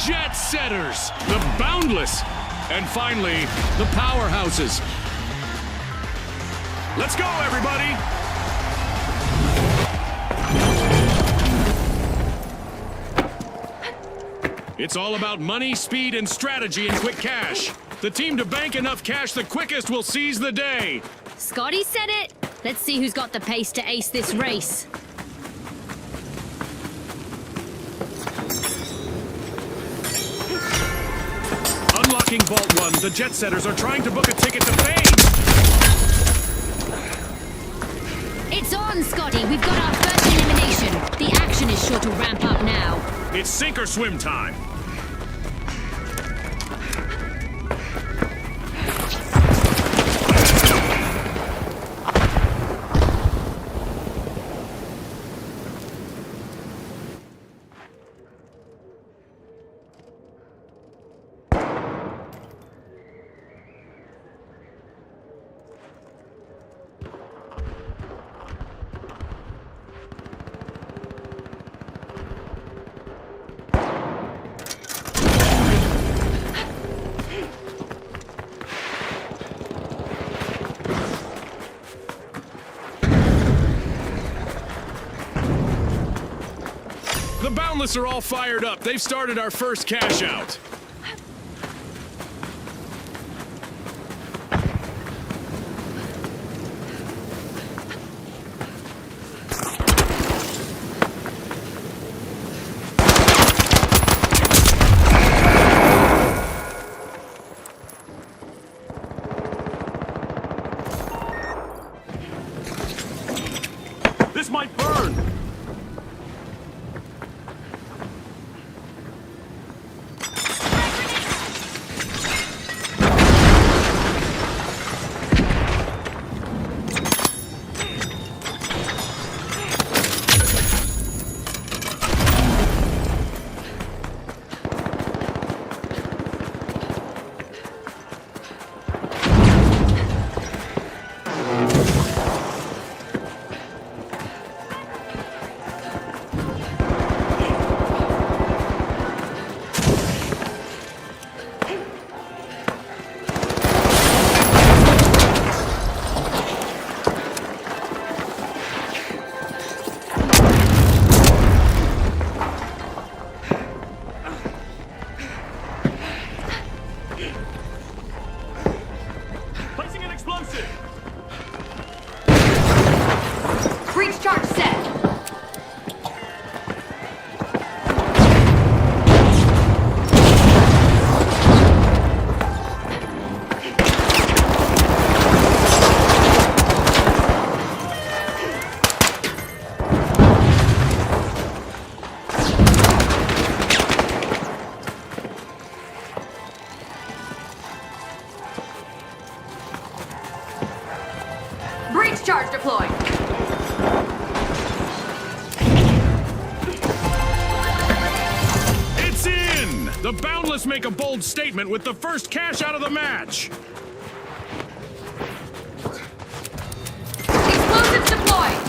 jet setters, the boundless, and finally, the powerhouses. Let's go, everybody! It's all about money, speed, and strategy in quick cash. The team to bank enough cash the quickest will seize the day. Scotty said it. Let's see who's got the pace to ace this race. Unlocking Vault 1, the jet setters are trying to book a ticket to fame. It's on, Scotty. We've got our first elimination. The action is sure to ramp up now. It's sink or swim time. The Boundless are all fired up. They've started our first cash out. This might burn! Placing an explosive! Breach charge set! Breach charge deployed! It's in! The Boundless make a bold statement with the first cash out of the match. Explosives deployed!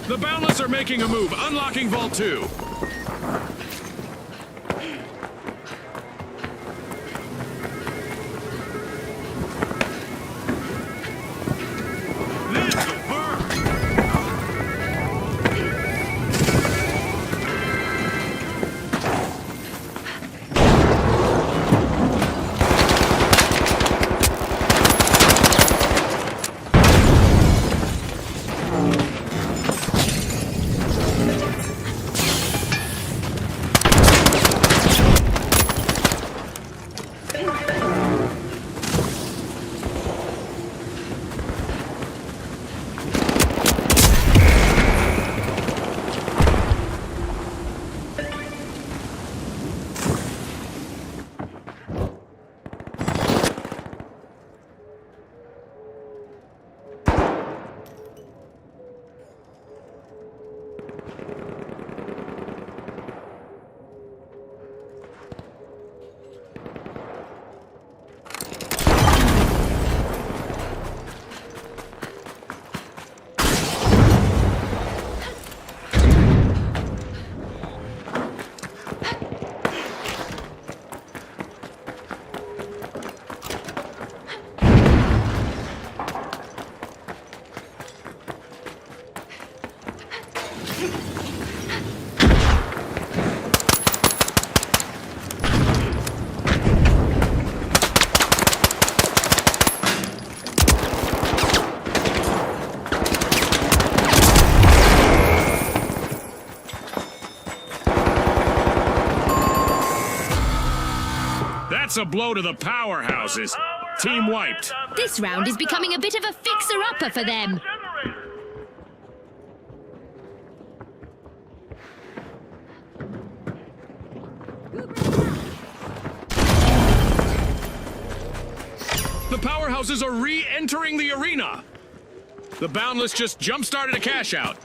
The Boundless are making a move, unlocking Vault 2. That's a blow to the powerhouses. Team wiped. This round is becoming a bit of a fixer-upper for them. The powerhouses are re-entering the arena. The Boundless just jump-started a cash-out.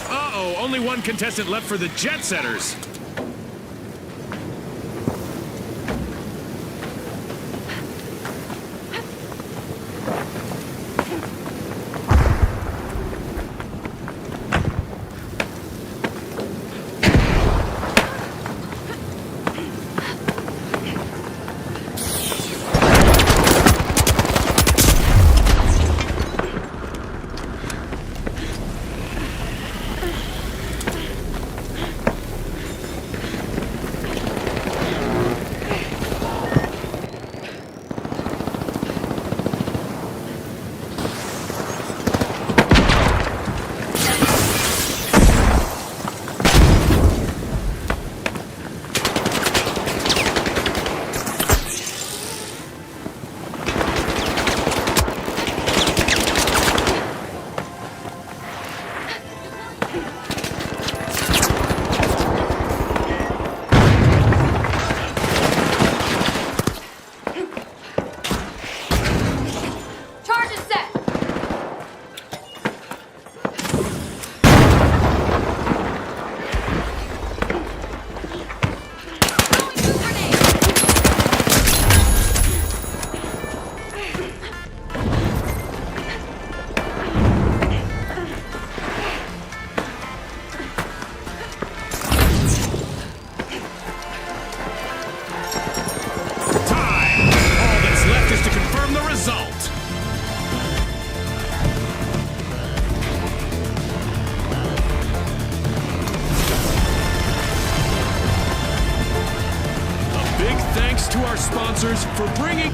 Uh-oh, only one contestant left for the Jet Setters. To our sponsors for bringing...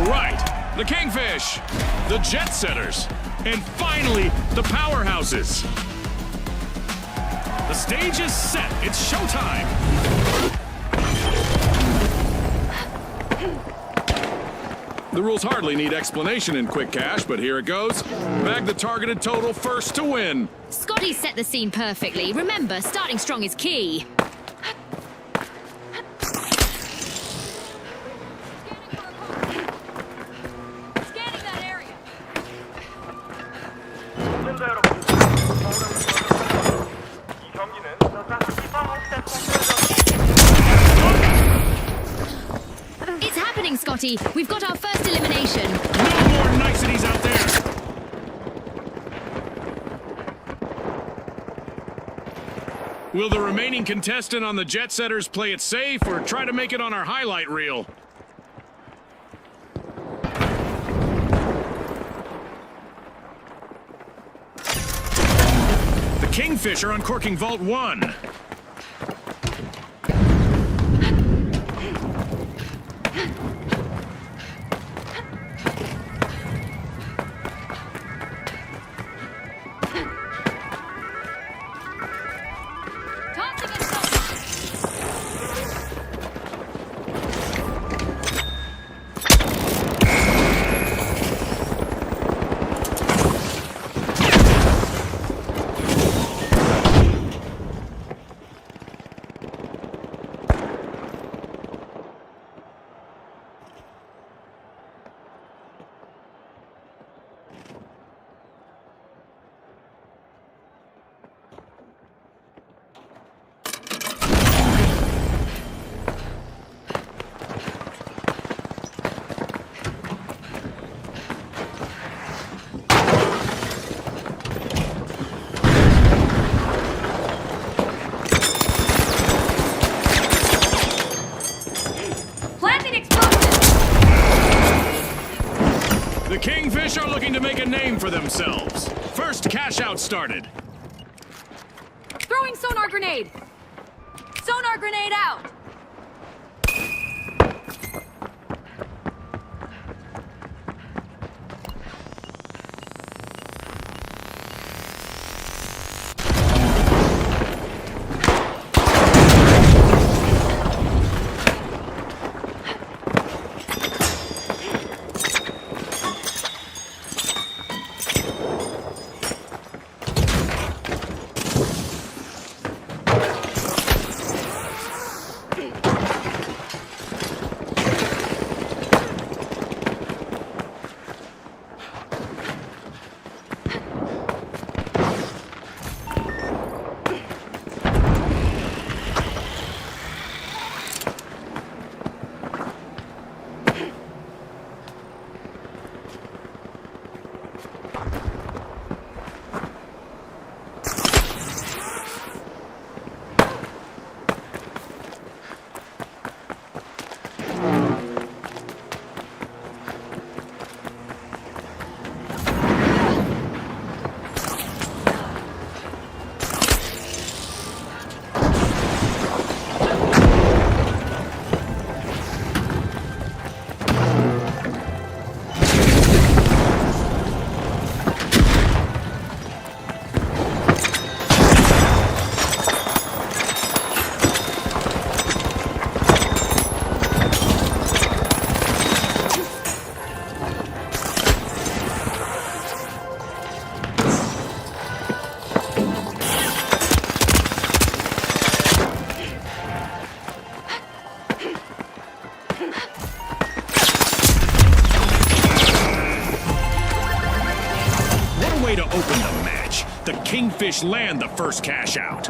Right, the Kingfish, the Jet Setters, and finally, the Powerhouses. The stage is set. It's showtime. The rules hardly need explanation in Quick Cash, but here it goes. Bag the targeted total first to win. Scotty set the scene perfectly. Remember, starting strong is key. on, Scotty. We've got our first elimination. No more niceties out there! Will the remaining contestant on the Jet Setters play it safe or try to make it on our highlight reel? The Kingfish are uncorking Vault 1. The Kingfish are looking to make a name for themselves. First cash out started. Throwing sonar grenade. Sonar grenade out. Way to open the match. The Kingfish land the first cash out.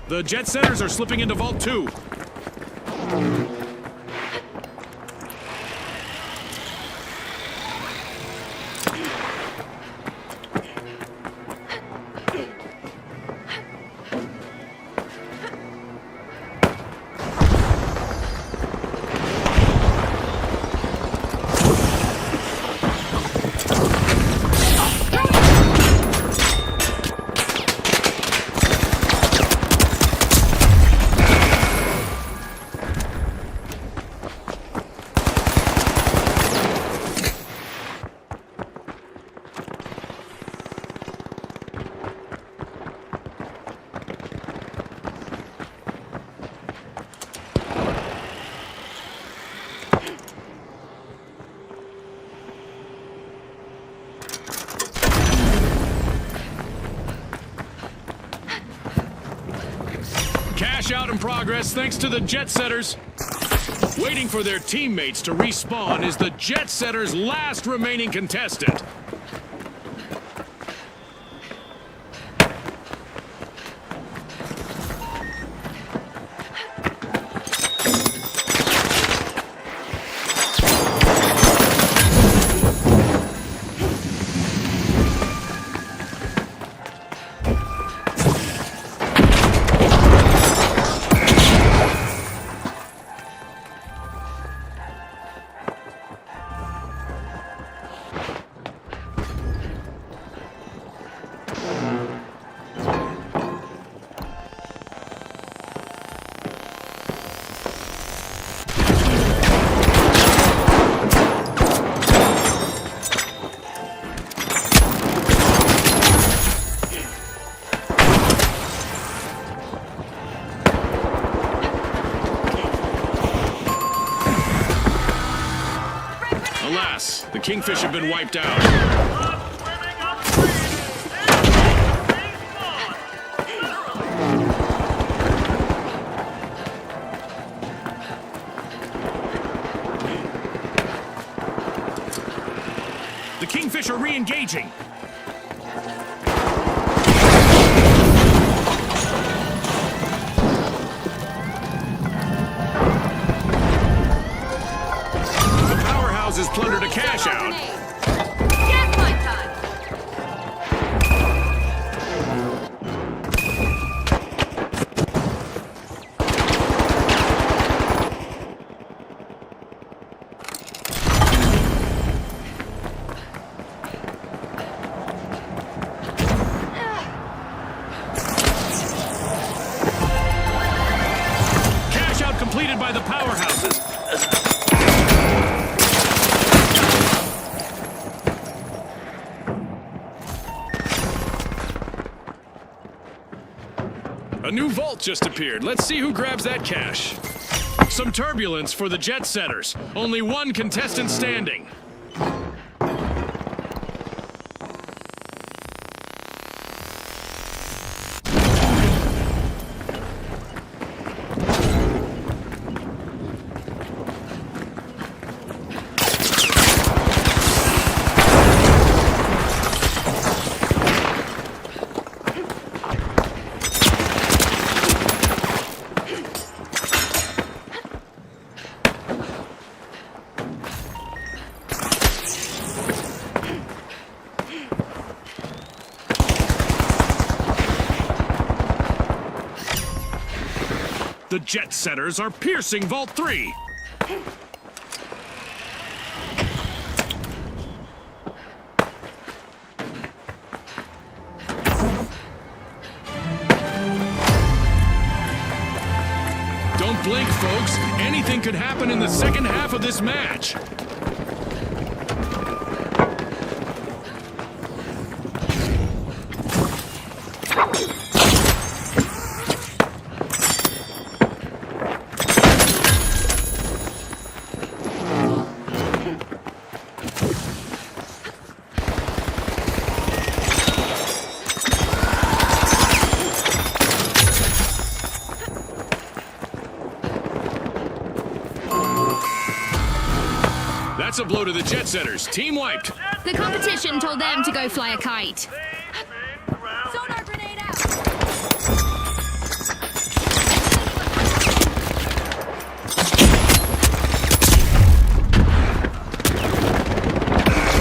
The Jet Setters are slipping into Vault 2. Cash out in progress thanks to the Jet Setters. Waiting for their teammates to respawn is the Jet Setters' last remaining contestant. Alas, the Kingfish have been wiped out. The Kingfish are re-engaging. Has plundered a cash out. Gas my time. Cash out completed by the powerhouses. A new vault just appeared. Let's see who grabs that cash. Some turbulence for the Jet Setters. Only one contestant standing. The Jet Setters are piercing Vault 3. Don't blink, folks. Anything could happen in the second half of this match. That's a blow to the Jet Setters. Team wiped. The competition told them to go fly a kite. Sonar grenade out.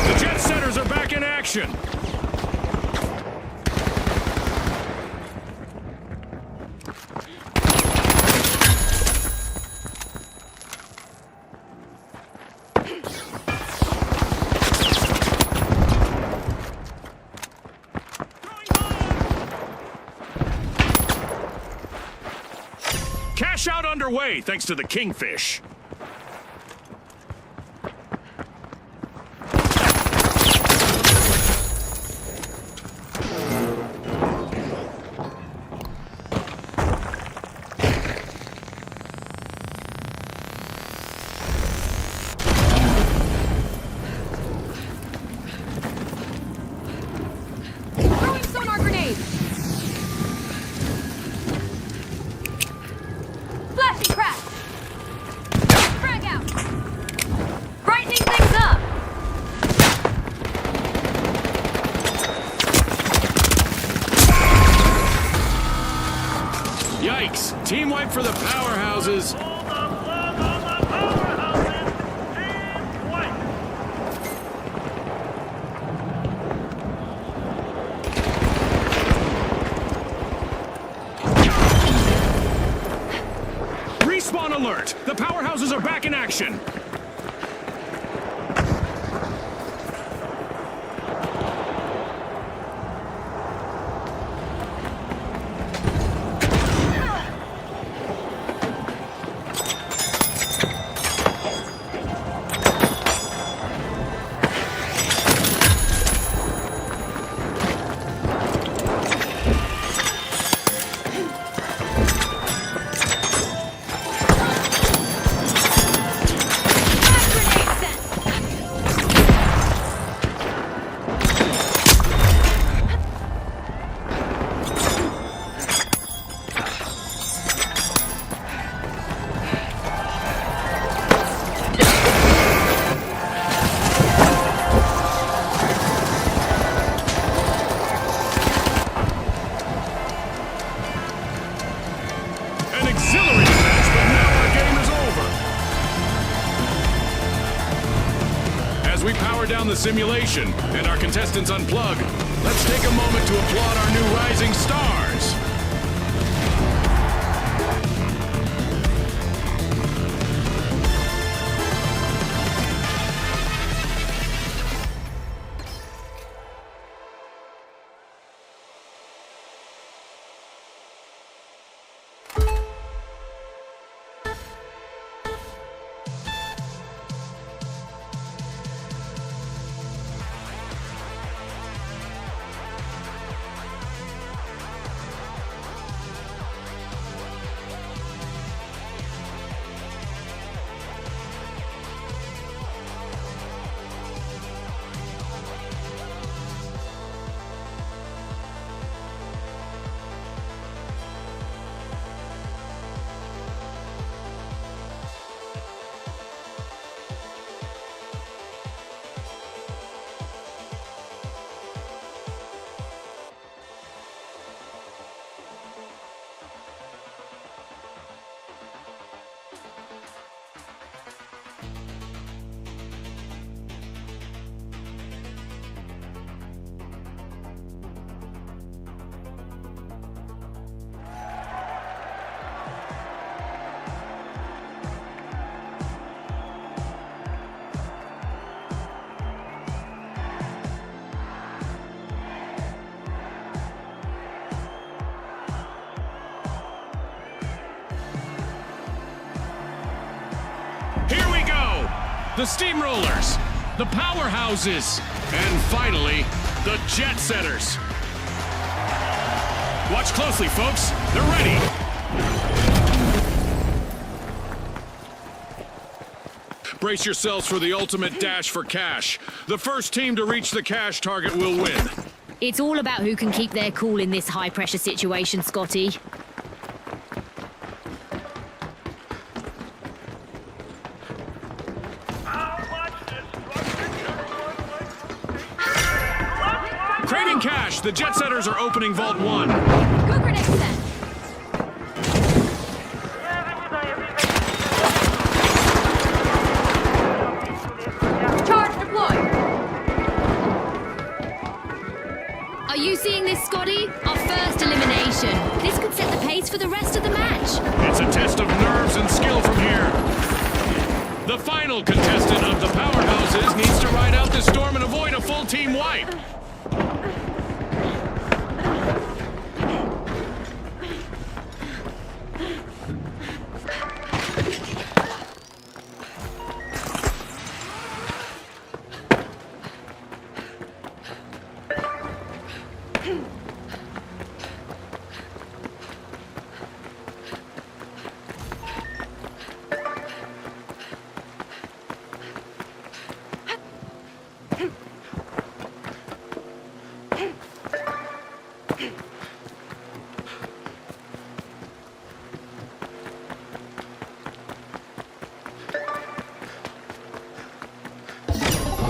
The Jet Setters are back in action. Cash out underway thanks to the Kingfish. Throwing sonar grenade. Yikes! Team wipe for the powerhouses. Respawn alert! The powerhouses are back in action. As we power down the simulation and our contestants unplug, let's take a moment to applaud our new rising stars. Here we go! The Steamrollers, the Powerhouses, and finally, the Jet Setters. Watch closely, folks. They're ready. Brace yourselves for the ultimate dash for cash. The first team to reach the cash target will win. It's all about who can keep their cool in this high-pressure situation, Scotty. Crating cash, the Jet Setters are opening Vault 1. Go grenade set. Charge deployed. Are you seeing this, Scotty? Our first elimination. This could set the pace for the rest of the match. It's a test of nerves and skill from here. The final contestant of the Powerhouses needs to ride out the storm and avoid a full team wipe.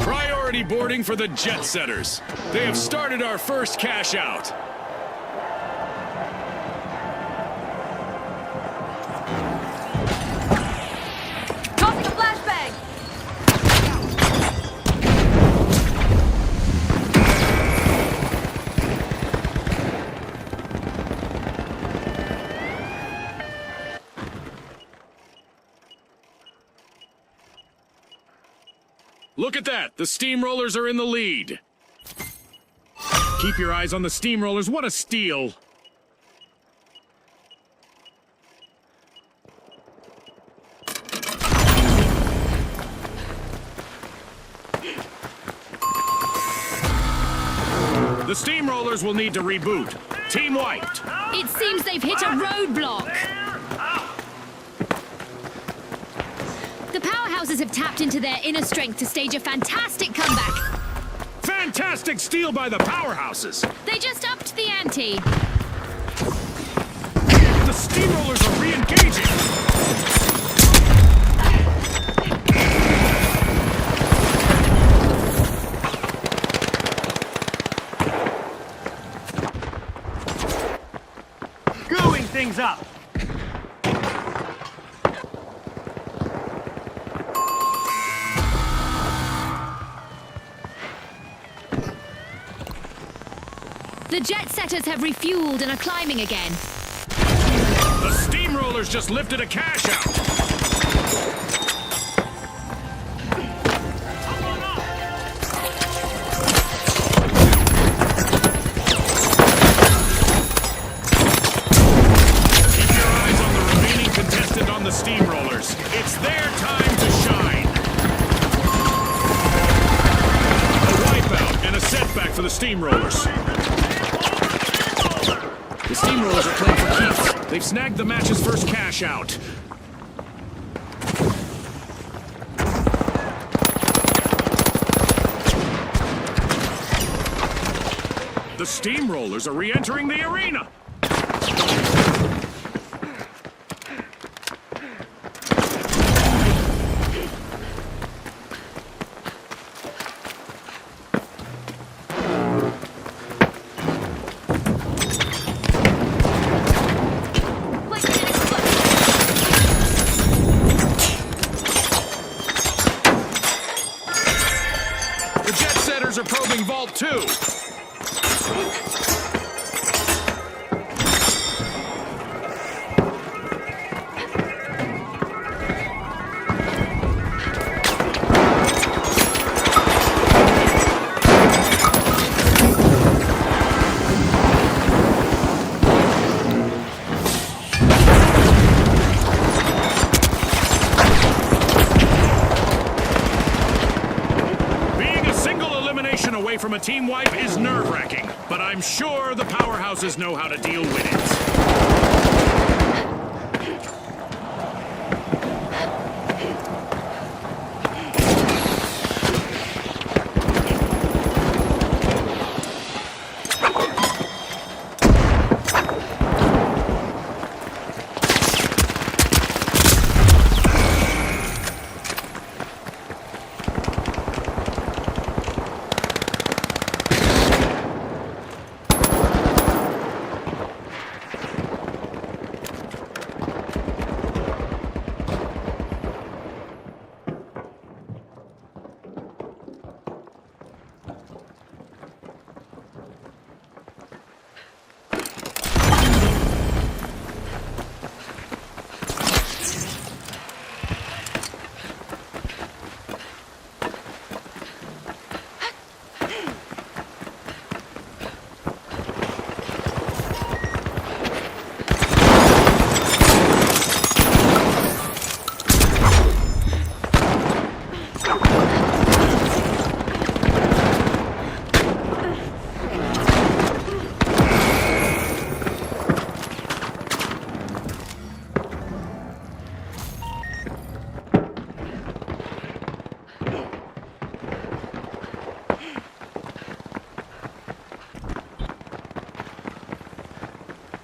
Priority boarding for the Jet Setters. They have started our first cash out. Look at that. The Steamrollers are in the lead. Keep your eyes on the Steamrollers. What a steal. The Steamrollers will need to reboot. Team wiped. It seems they've hit a roadblock. The powerhouses have tapped into their inner strength to stage a fantastic comeback. Fantastic steal by the powerhouses. They just upped the ante. The Steamrollers are re-engaging. Screwing things up. The jet setters have refueled and are climbing again. The Steamrollers just lifted a cash out. Keep your eyes on the remaining contestant on the Steamrollers. It's their time to shine. A wipeout and a setback for the Steamrollers. The Steamrollers are playing for keeps. They've snagged the match's first cash out. The Steamrollers are re-entering the arena. The jet setters are probing Vault 2. Away from a team wipe is nerve-wracking, but I'm sure the powerhouses know how to deal with it.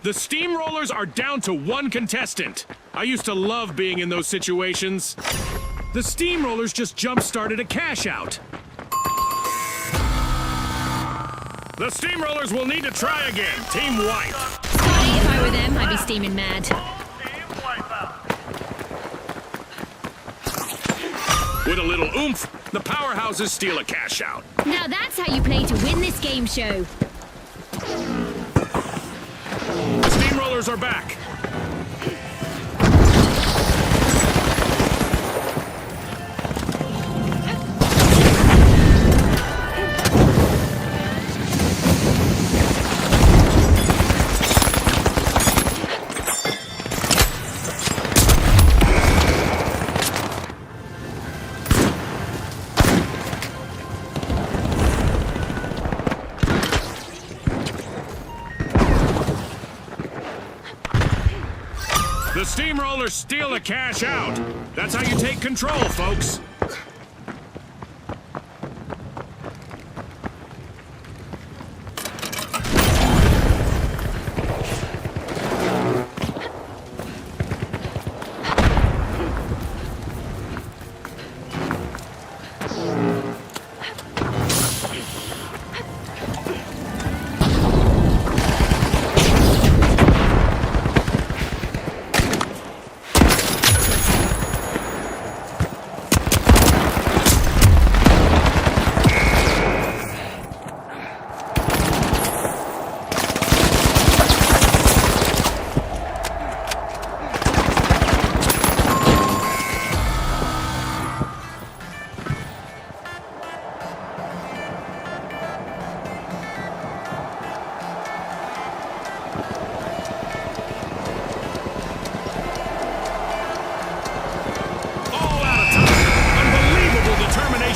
The Steamrollers are down to one contestant. I used to love being in those situations. The Steamrollers just jump-started a cash out. The Steamrollers will need to try again. Team wipe. Scotty, if I were them, I'd be steaming mad. With a little oomph, the powerhouses steal a cash out. Now that's how you play to win this game show. The Steamrollers are back. The steamrollers steal the cash out. That's how you take control, folks.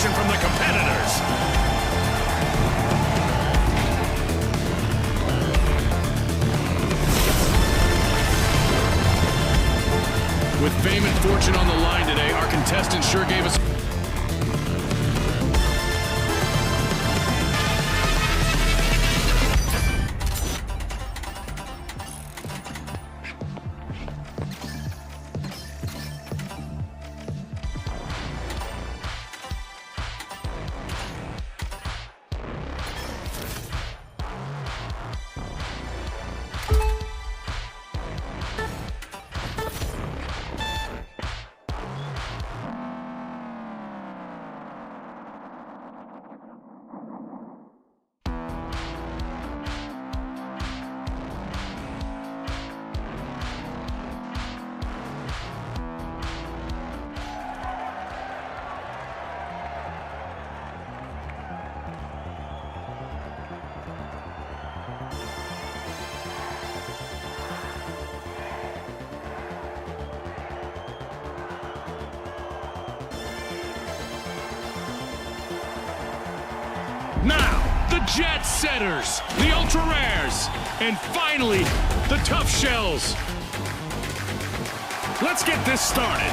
From the competitors. With fame and fortune on the line today, our contestants sure gave us... Now, the Jet Setters, the Ultra Rares, and finally, the Tough Shells. Let's get this started.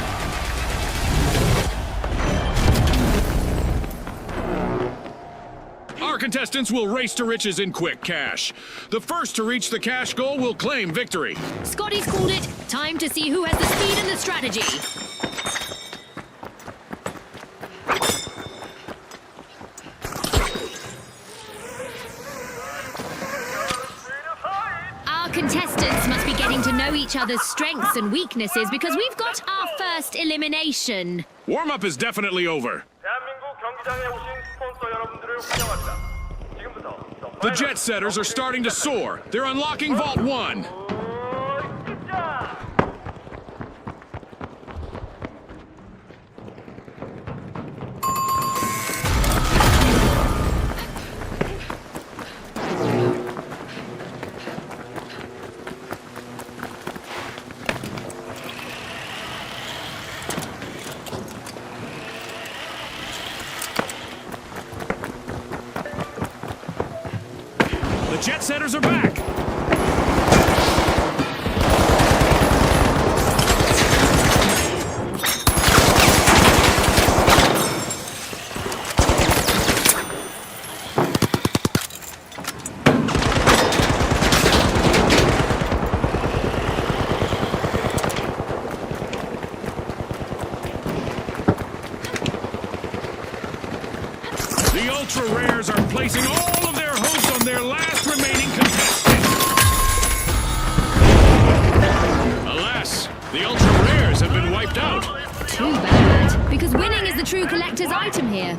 Our contestants will race to riches in quick cash. The first to reach the cash goal will claim victory. Scotty's called it. Time to see who has the speed and the strategy. Our contestants must be getting to know each other's strengths and weaknesses because we've got our first elimination. Warm-up is definitely over. The Jet Setters are starting to soar. They're unlocking Vault 1. The Jet Setters are back. The Ultra Rares are placing all of their hopes on their last remaining contestant. Alas, the Ultra Rares have been wiped out. Too bad, because winning is the true collector's item here.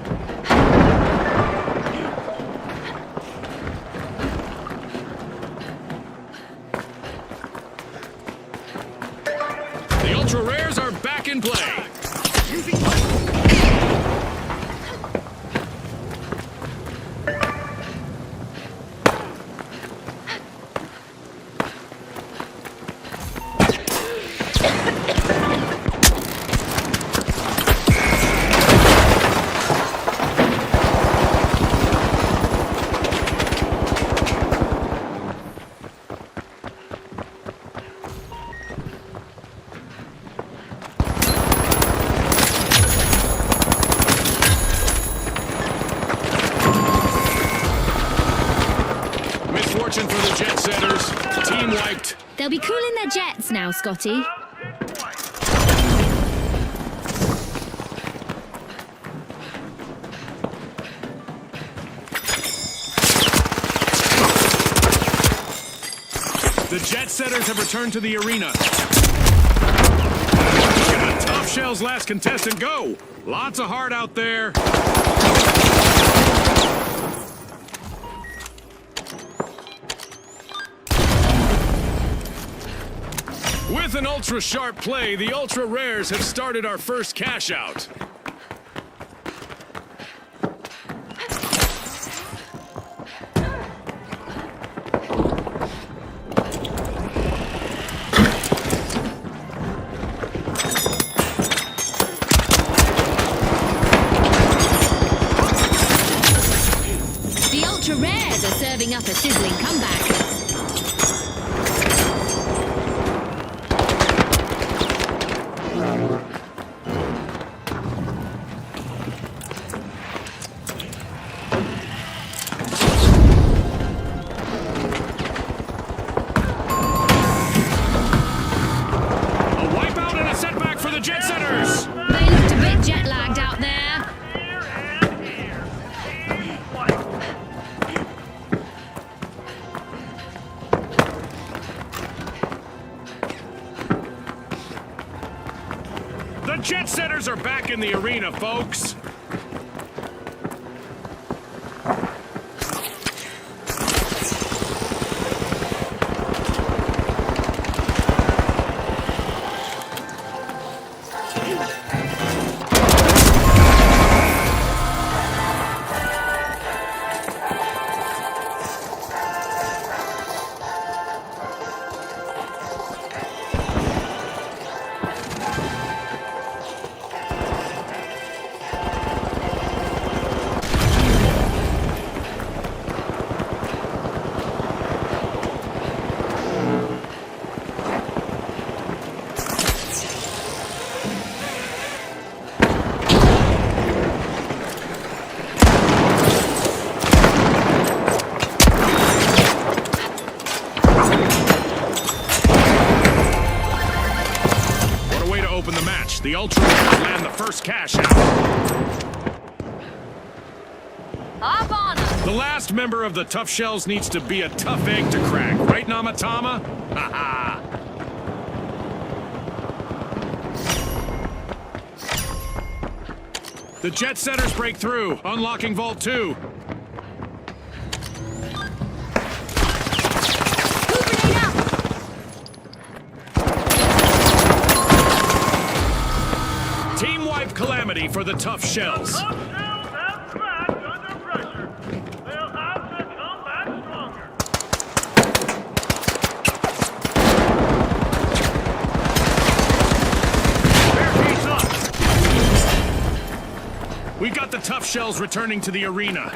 The Ultra Rares are back in play. wiped. They'll be cooling their jets now, Scotty. The jet setters have returned to the arena. Look at the Tough Shell's last contestant go. Lots of heart out there. With an ultra-sharp play, the Ultra Rares have started our first cash-out. The Ultra Rares are serving up a sizzling comeback. Jet setters! They looked a bit jet-lagged out there. The jet setters are back in the arena, folks. The Ultra Rares land the first cash out. Hop on 'em. The last member of the Tough Shells needs to be a tough egg to crack, right, Namatama? Haha. The jet setters break through, unlocking Vault 2. Team wipe calamity for the Tough Shells. Tough Shells have cracked under pressure. They'll have to come back stronger. Barricades up. We got the Tough Shells returning to the arena.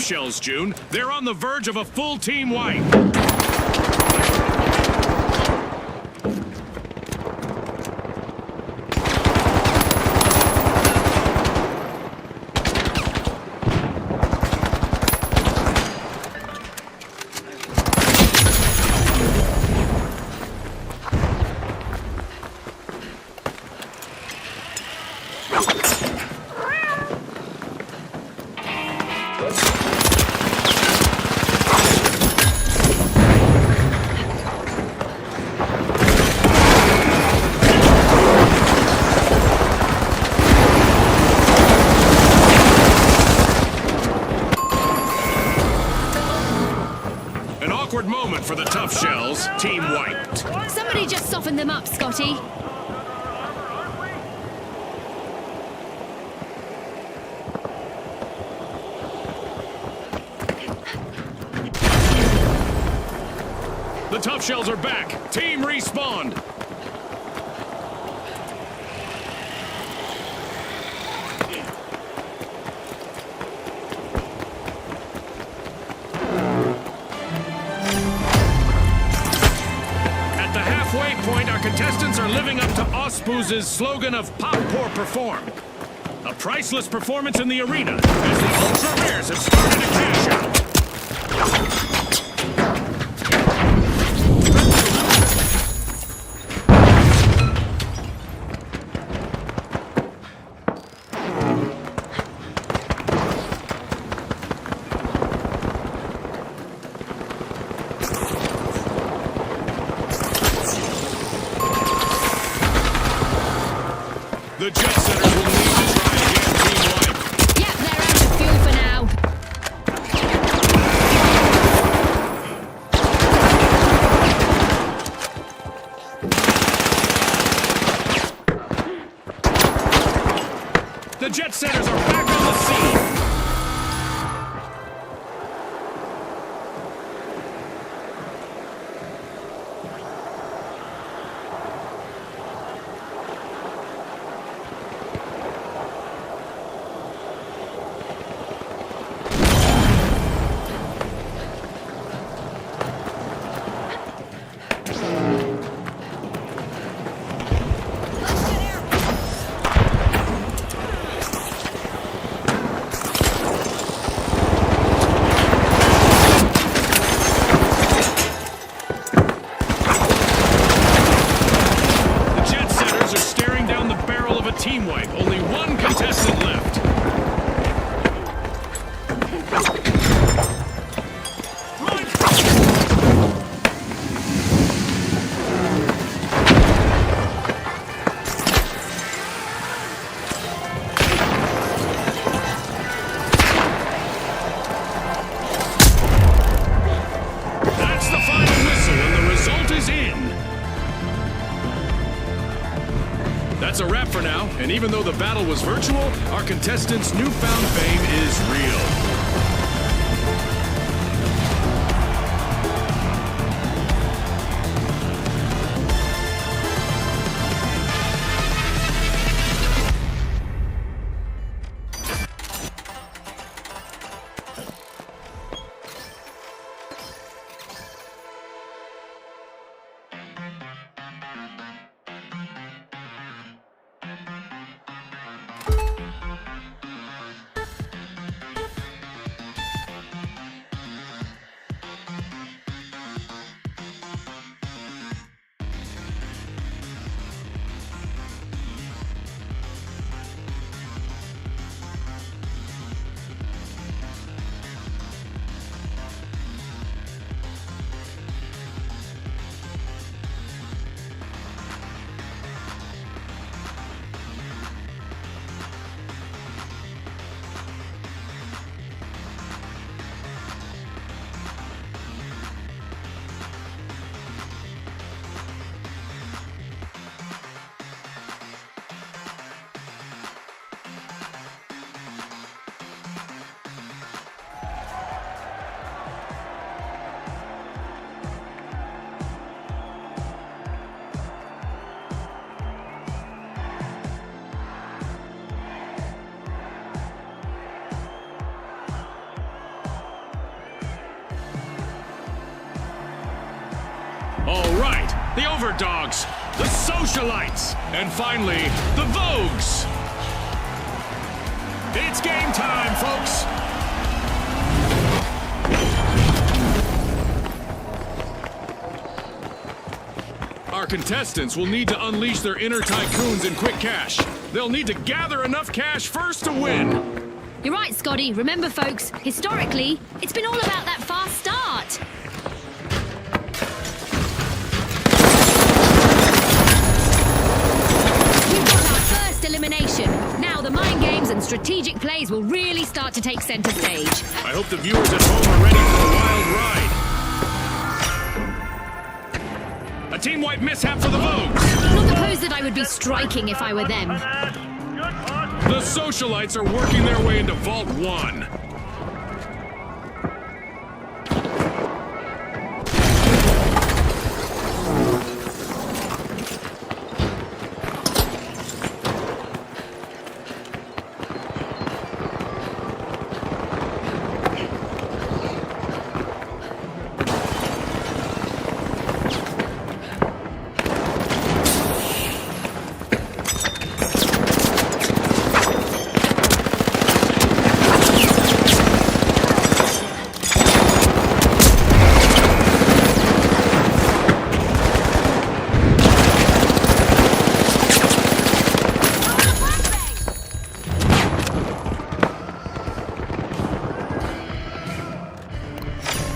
shells, June. They're on the verge of a full team wipe. Awkward moment for the tough shells. Team wiped. Somebody just soften them up, Scotty. The tough shells are back. Team respawned. Point, our contestants are living up to Ospooz's slogan of Pop Poor Perform. A priceless performance in the arena as the Ultra Rares have started a cash out. The jet setters will need to try again, team wipe. Yep, they're out of fuel for now. The jet setters are back on the scene. Team wipe. Only one contestant left. That's the final whistle, and the result is in. That's a wrap for now, and even though the battle was virtual, our contestants' newfound fame is real. All right, the overdogs, the socialites, and finally, the Vogues. It's game time, folks. Our contestants will need to unleash their inner tycoons in quick cash. They'll need to gather enough cash first to win. You're right, Scotty. Remember, folks, historically, it's been all about that fast start. We've got our first elimination. Now the mind games and strategic plays will really start to take center stage. I hope the viewers at home are ready for a wild ride. A team wipe mishap for the Vogues. Not the pose that I would be striking if I were them. Panache. Good punt. The socialites are working their way into Vault 1.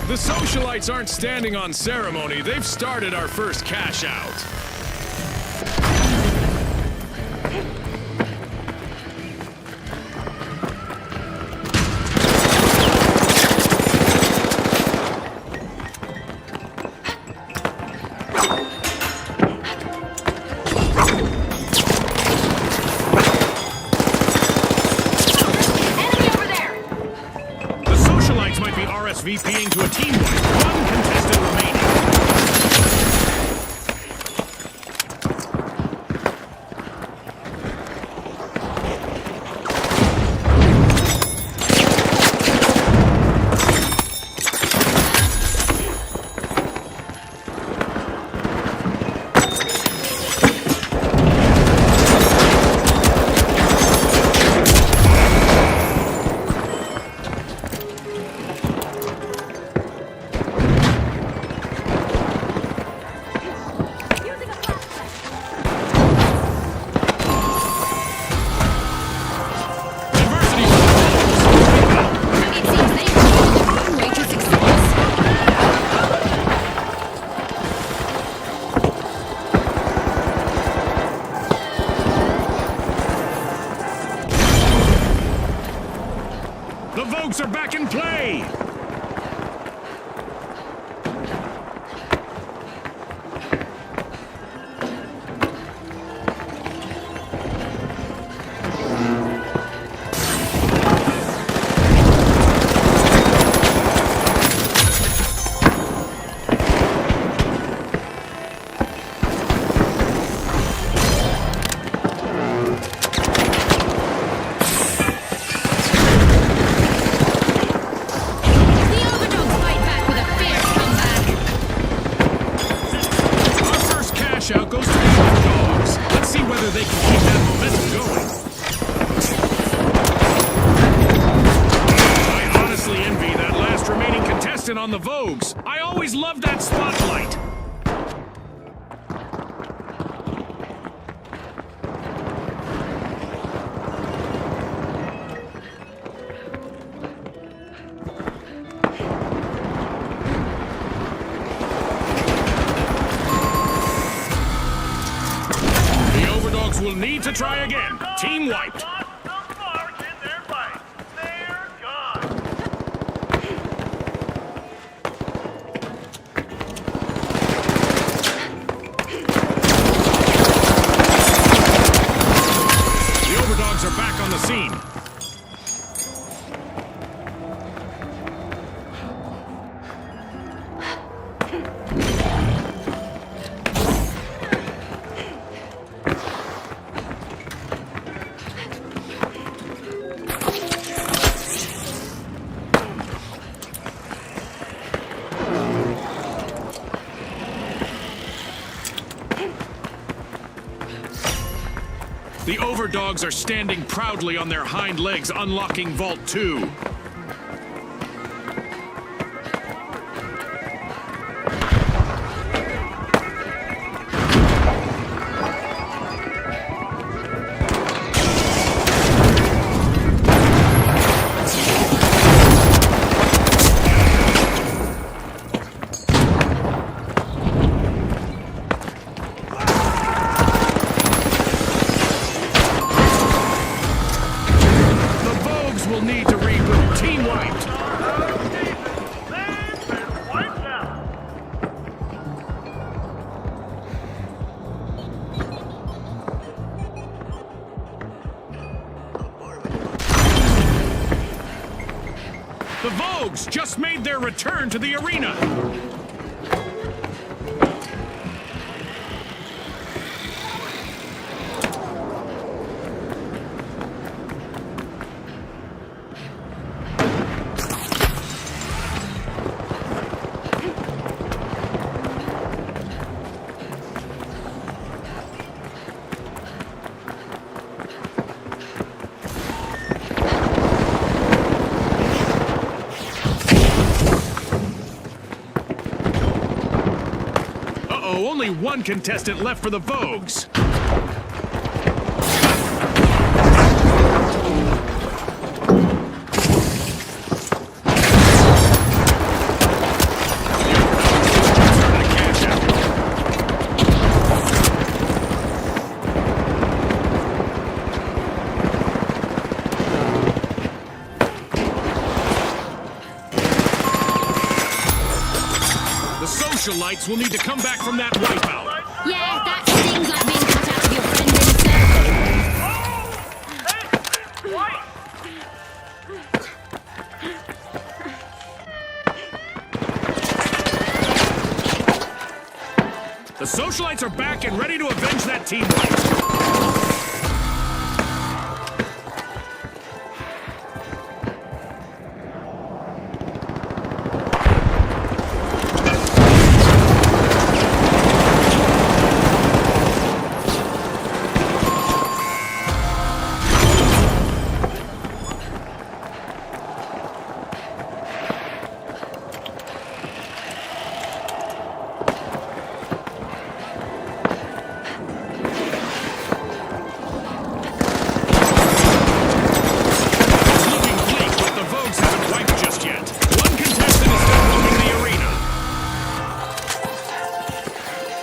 The socialites aren't standing on ceremony. They've started our first cash out. Might be RSVPing to a team wipe. One contestant remaining. It seems they've found the wrong way to success. The Vogues are back in play. The overdogs fight back with a fierce comeback. Our first cash out goes to the overdogs. Let's see whether they can keep that momentum going. I honestly envy that last remaining contestant on the Vogues. I always loved that spotlight. The overdogs will need to try again. Team wiped. Lost some mark in their fight. They're gone. The overdogs are back on the scene. The overdogs are standing proudly on their hind legs, unlocking Vault 2. Will need to reboot. Team wiped. They've been wiped out. The Vogues just made their return to the arena. Only one contestant left for the Vogues. The socialites will need to come back from that wipeout. Yeah, that stings like being cut out of your friend in a circle. Oh! They've been wiped. The socialites are back and ready to avenge that team wipe.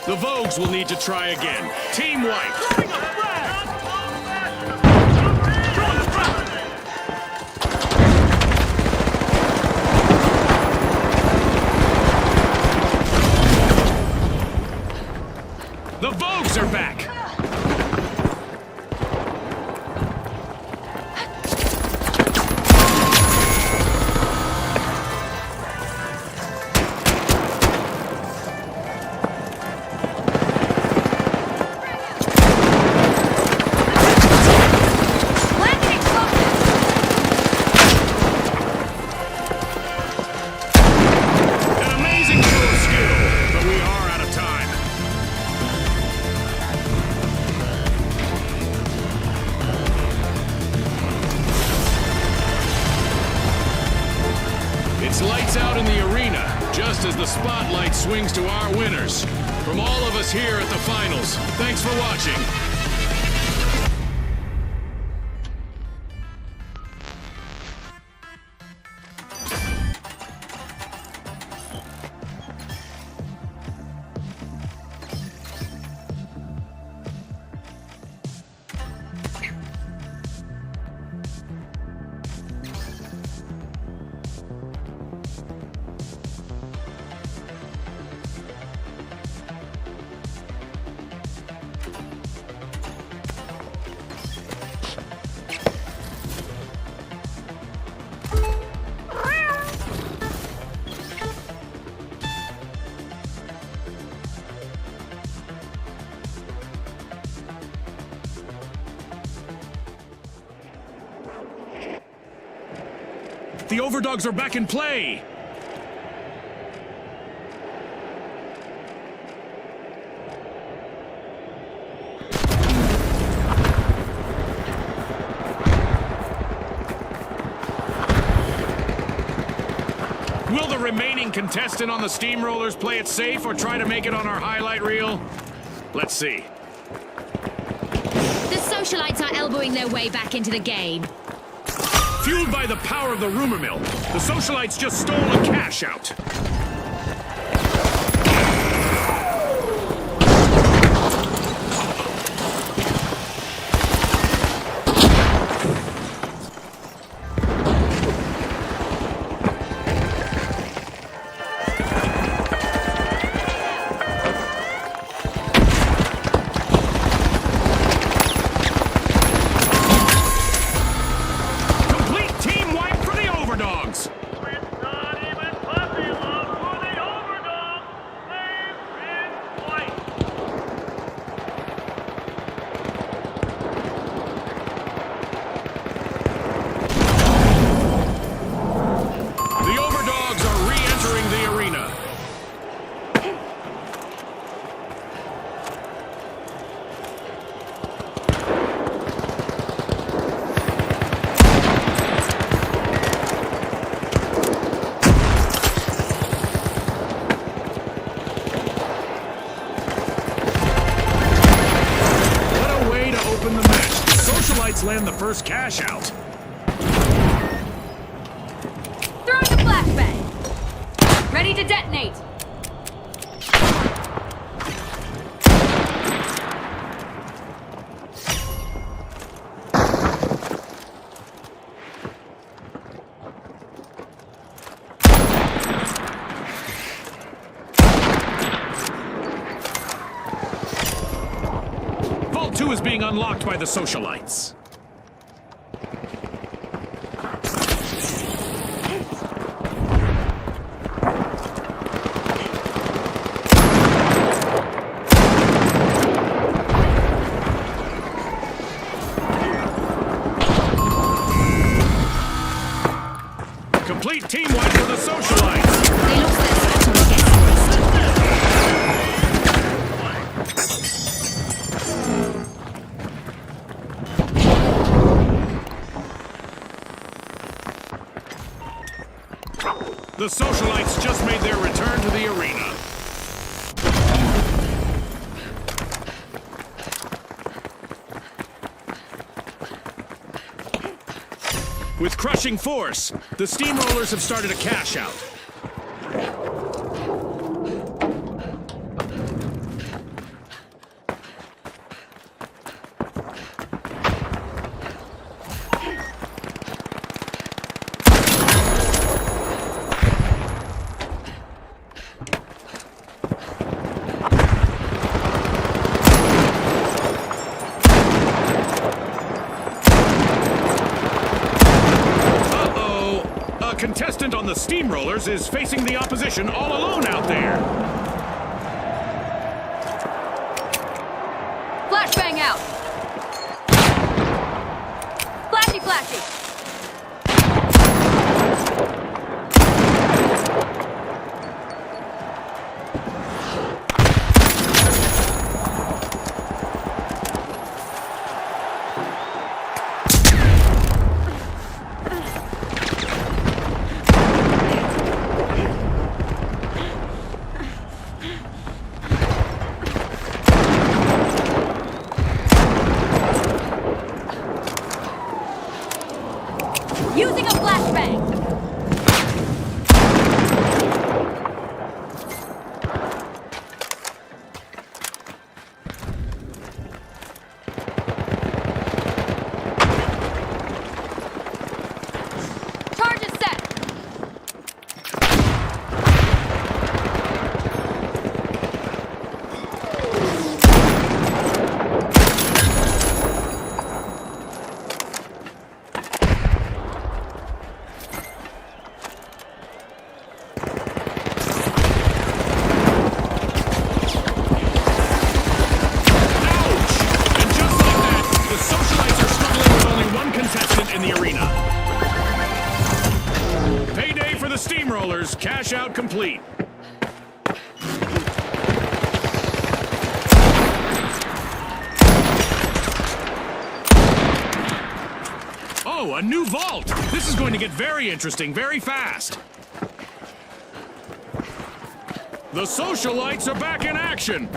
The Vogues will need to try again. Team wipe. The Vogues are back. It's lights out in the arena, just as the spotlight swings to our winners. From all of us here at the finals, thanks for watching. The overdogs are back in play! the remaining contestant on the steamrollers play it safe or try to make it on our highlight reel? Let's see. The socialites are elbowing their way back into the game. Fueled by the power of the rumor mill, the socialites just stole a cash out. It's not even puppy love for the overdog. They've been wiped. The overdogs are re-entering the arena. Socialites land the first cash out. Throwing a flashbang. Ready to detonate. Vault 2 is being unlocked by the socialites. Complete team wipe for the socialites. They lost their spot on the guest list. The socialites just made their return to the arena. With crushing force, the steamrollers have started a cash out. Contestant on the steamrollers is facing the opposition all alone out there. Flashbang out. Flashy, flashy. Using a flashbang. Charge is set. Steamrollers, cash out complete. Oh, a new vault! This is going to get very interesting very fast. The socialites are back in action!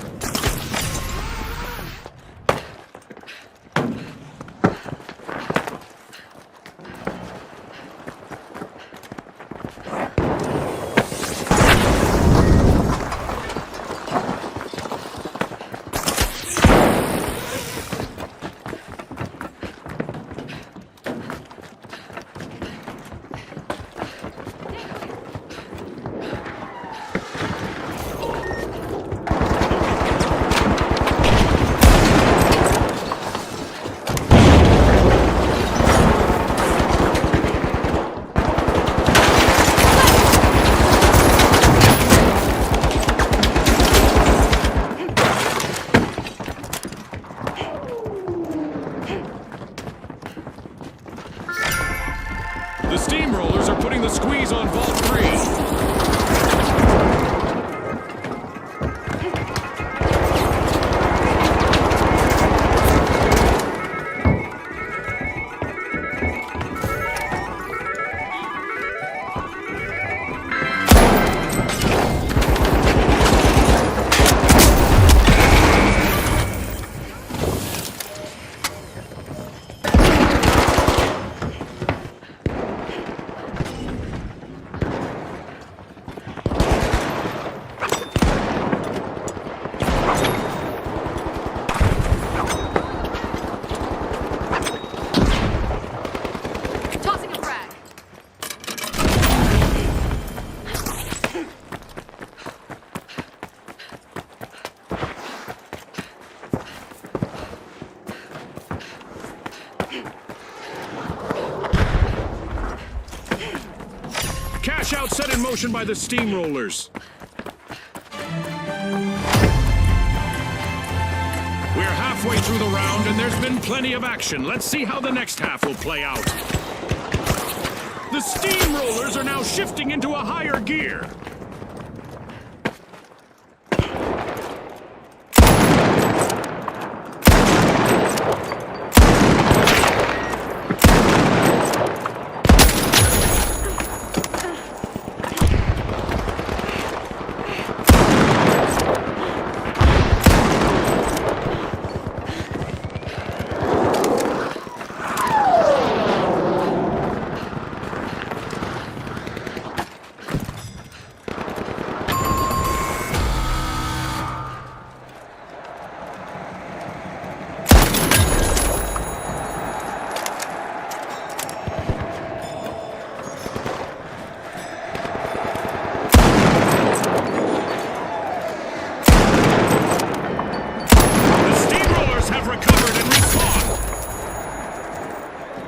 The steamrollers are putting the squeeze on Vault 3. Tossing a frag. Cash out set in motion by the steamrollers. We're halfway through the round and there's been plenty of action. Let's see how the next half will play out. The steamrollers are now shifting into a higher gear.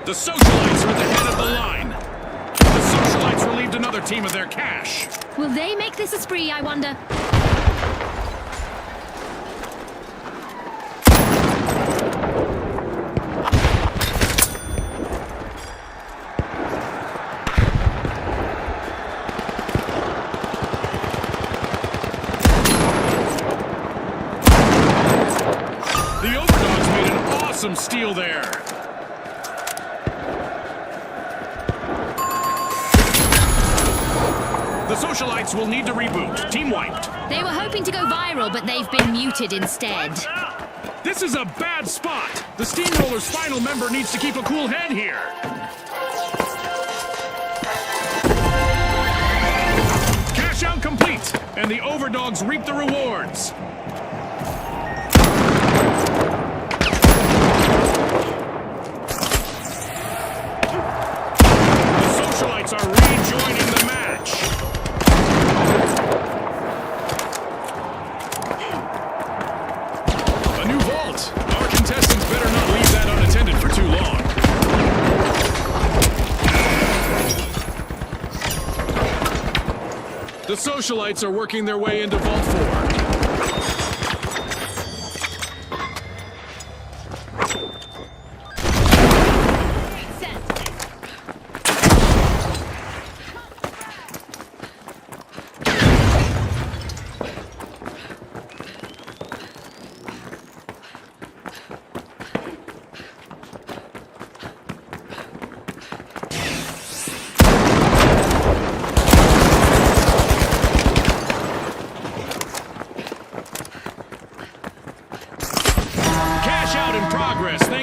The socialites are at the head of the line. The socialites relieved another team of their cash. Will they make this a spree, I wonder? The overdogs made an awesome steal there. The socialites will need to reboot. Team wiped. They were hoping to go viral, but they've been muted instead. This is a bad spot. The Steamroller's final member needs to keep a cool head here. Cash out complete, and the overdogs reap the rewards. The socialites are rejoining the match. A new vault. Our contestants better not leave that unattended for too long. The socialites are working their way into Vault 4.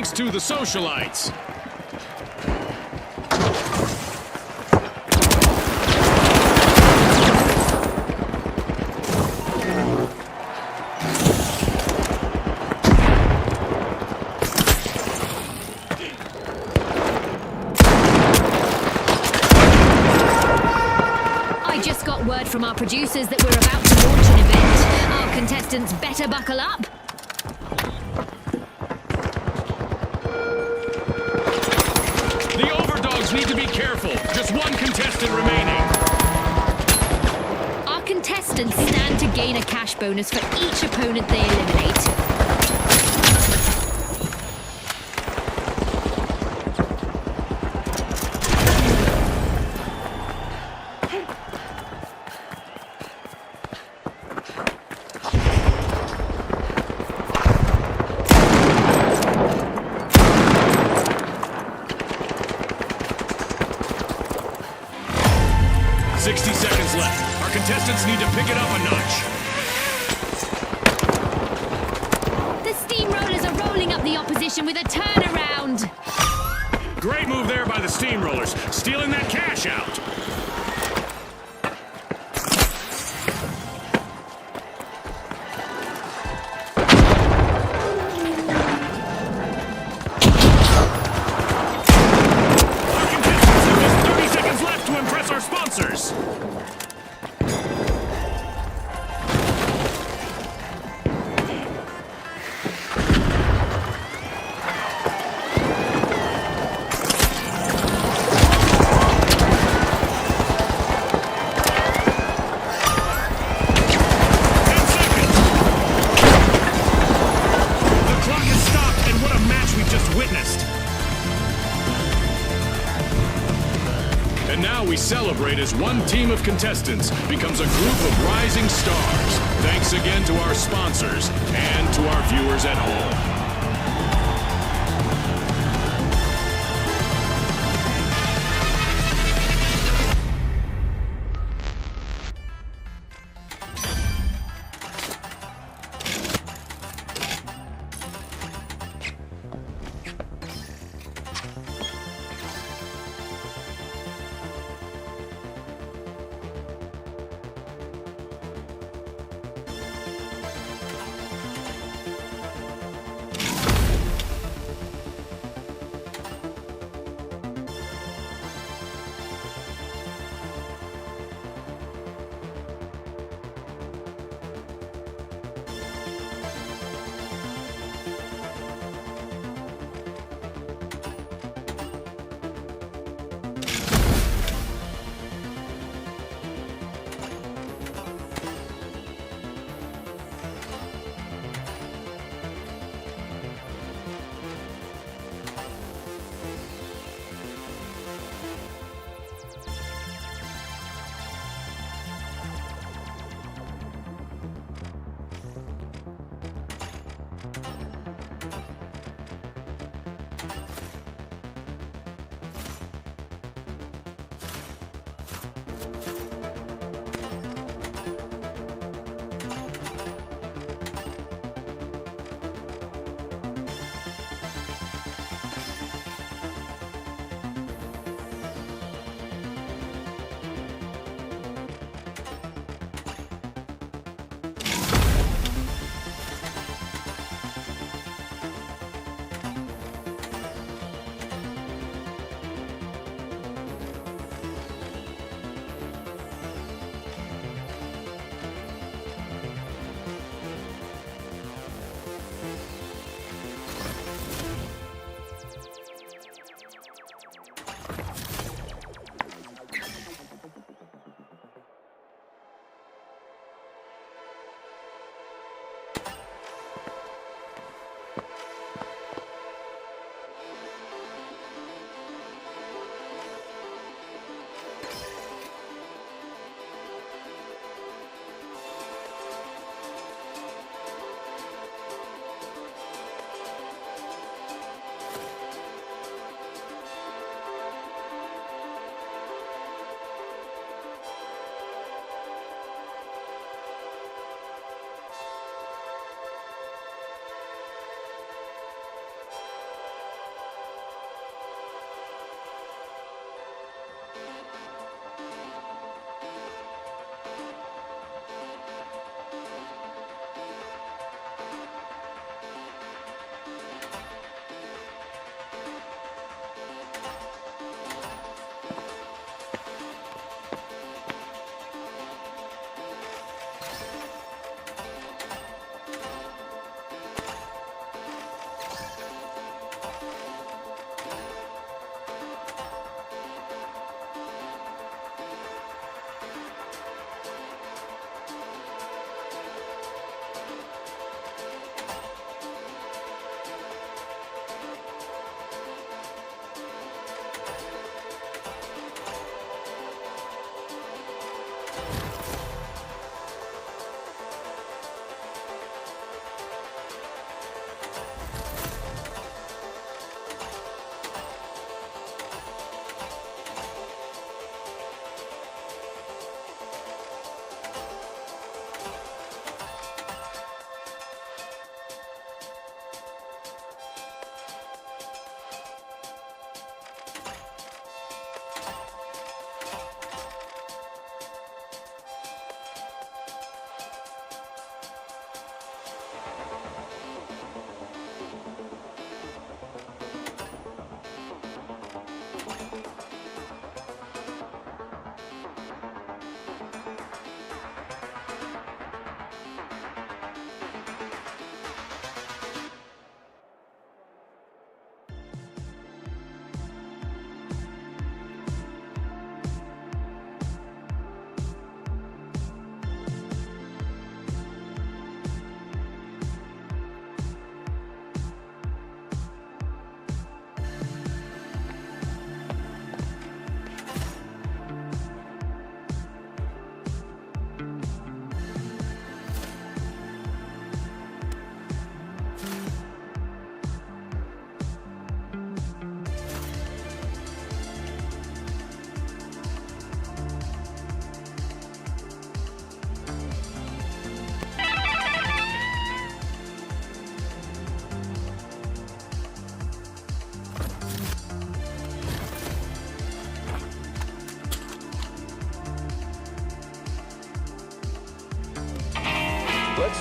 thanks to the socialites. I just got word from our producers that we're about to launch an event. Our contestants better buckle up. The overdogs need to be careful. Just one contestant remaining. Our contestants stand to gain a cash bonus for each opponent they eliminate. Our contestants need to pick it up a notch. The steamrollers are rolling up the opposition with a turnaround. Great move there by the steamrollers, stealing that cash out. Our contestants have just 30 seconds left to impress our sponsors. And now we celebrate as one team of contestants becomes a group of rising stars. Thanks again to our sponsors and to our viewers at home.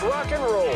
Let's rock and roll.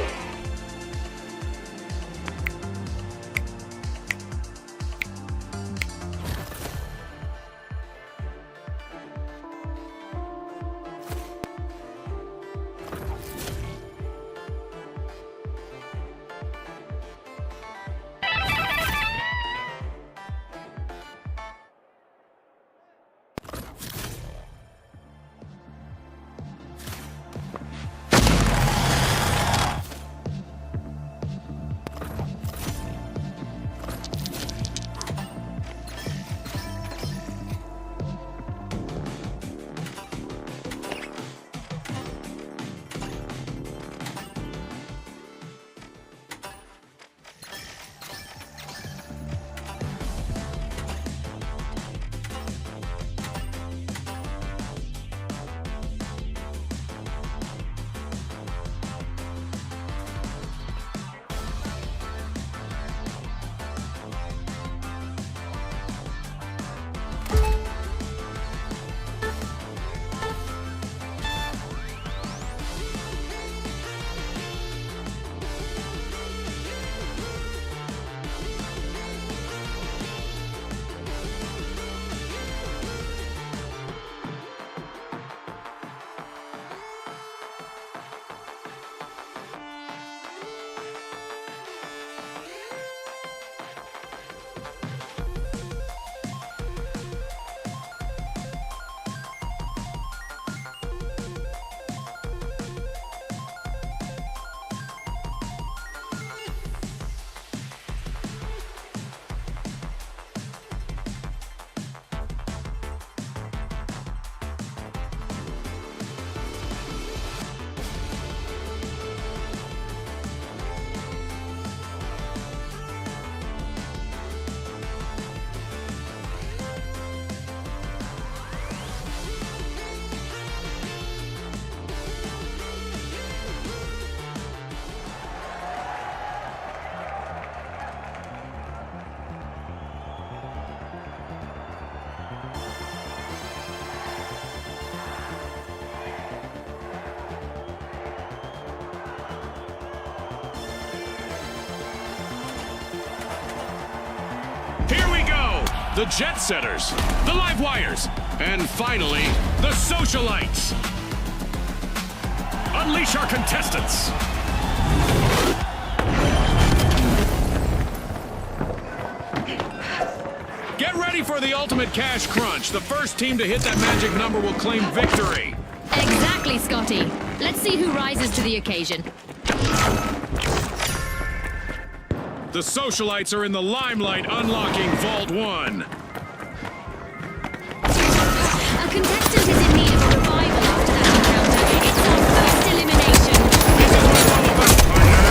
The Jet Setters, the Live Wires, and finally, the Socialites. Unleash our contestants. Get ready for the ultimate cash crunch. The first team to hit that magic number will claim victory. Exactly, Scotty. Let's see who rises to the occasion. The Socialites are in the limelight, unlocking Vault 1. A contestant is in need of a revival after that encounter. It's our first elimination. This is what it's all about, partner.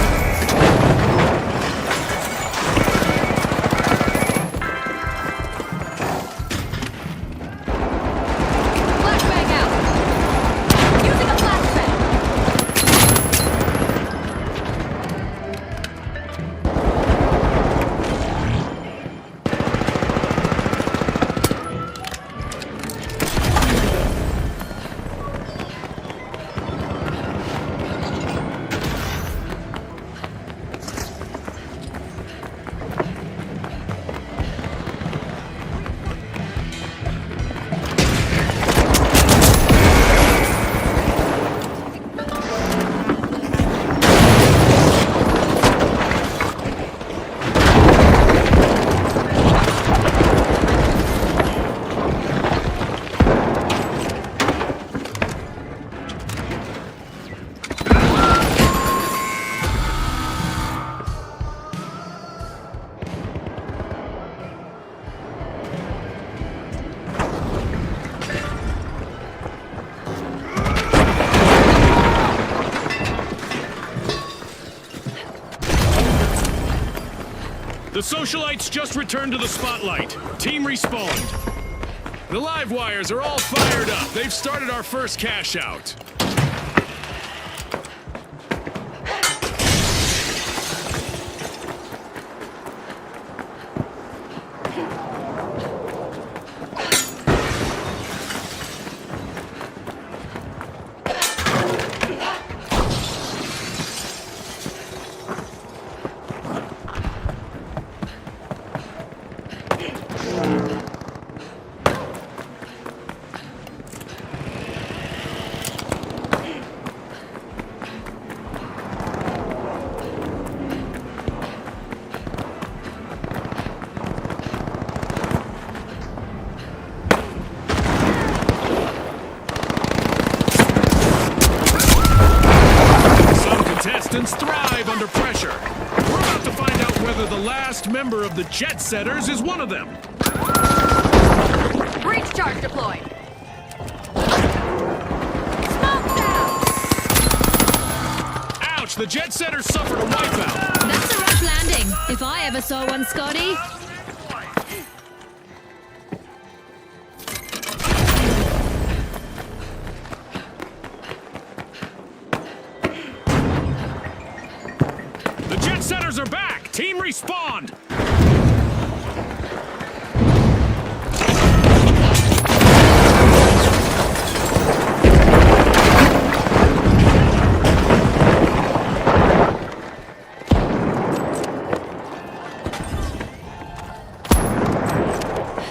Flashbang out. Using a flashbang. The Socialites just returned to the spotlight. Team respawned. The Live Wires are all fired up. They've started our first cash out. member of the Jet Setters is one of them. Breach charge deployed. Smoke's out! Ouch, the Jet Setters suffered a wipeout. That's a rough landing, if I ever saw one, Scotty. The Jet Setters are back! Team respawned!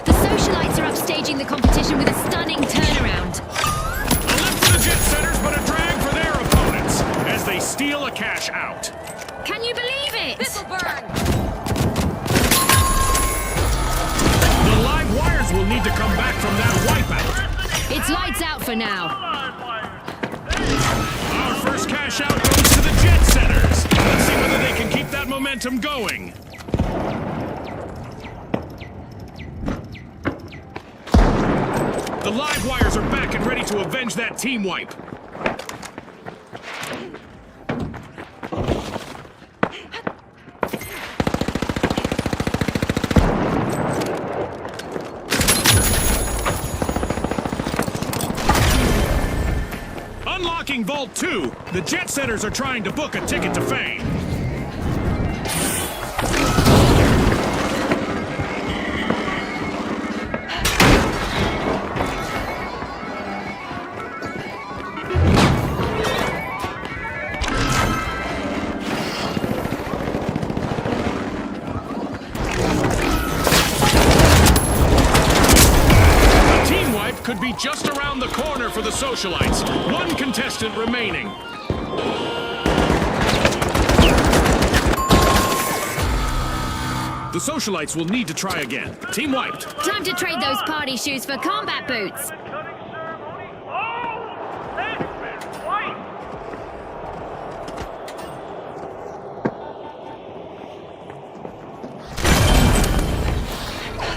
The socialites are upstaging the competition with a stunning turnaround. A lift for the Jet Setters, but a drag for their opponents as they steal a cash out. Can you believe it? This'll burn! The live wires will need to come back from that wipeout. It's lights out for now. Our first cash out goes to the Jet Setters. Let's see whether they can keep that momentum going. The live wires are back and ready to avenge that team wipe. Unlocking Vault 2, the Jet Setters are trying to book a ticket to fame. Could be just around the corner for the socialites. One contestant remaining. The socialites will need to try again. Team wiped. Time to trade those party shoes for combat boots. Cutting ceremony. Oh! They've been white!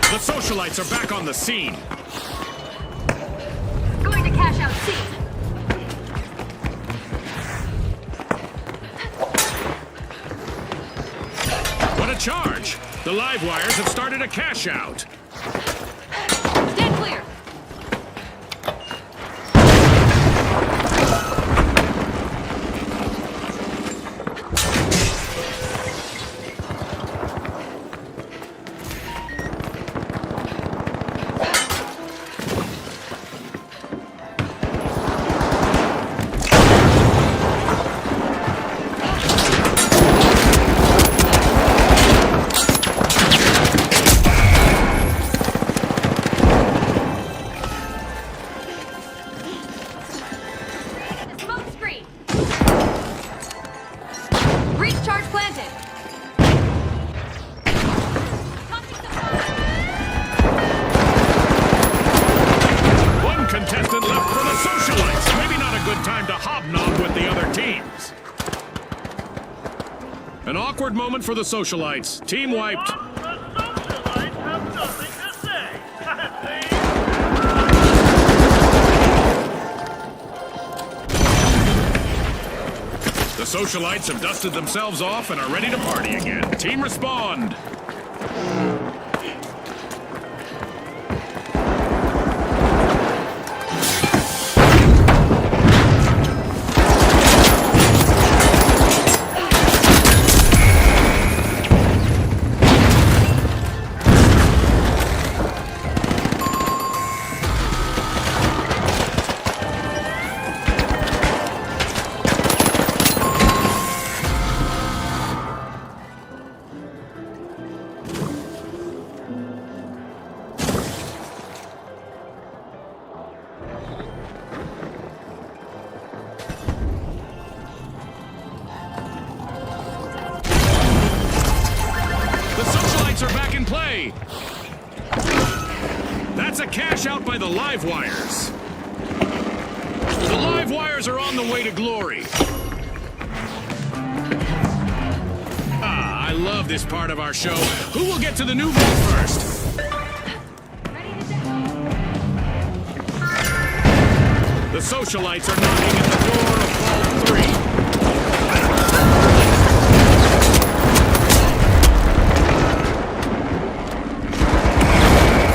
The socialites are back on the scene. Going to cash out C. What a charge! The live wires have started a cash out. Dead clear. Smoke screen. Breach charge planted. One contestant left for the socialites. Maybe not a good time to hobnob with the other teams. An awkward moment for the socialites. Team wiped. The socialites have nothing to say. The socialites have dusted themselves off and are ready to party again. Team respond. Are back in play. That's a cash out by the live wires. The live wires are on the way to glory. Ah, I love this part of our show. Who will get to the new vault first? The socialites are knocking at the door of Vault 3.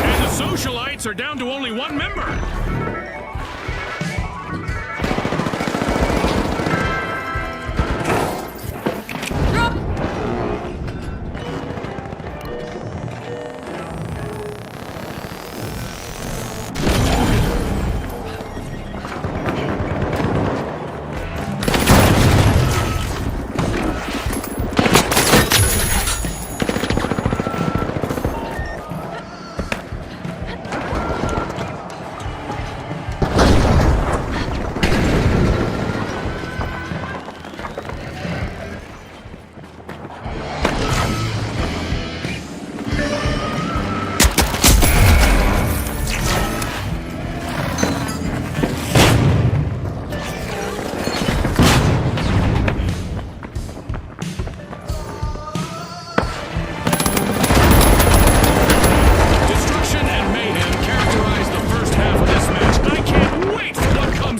And the socialites are down to only one member.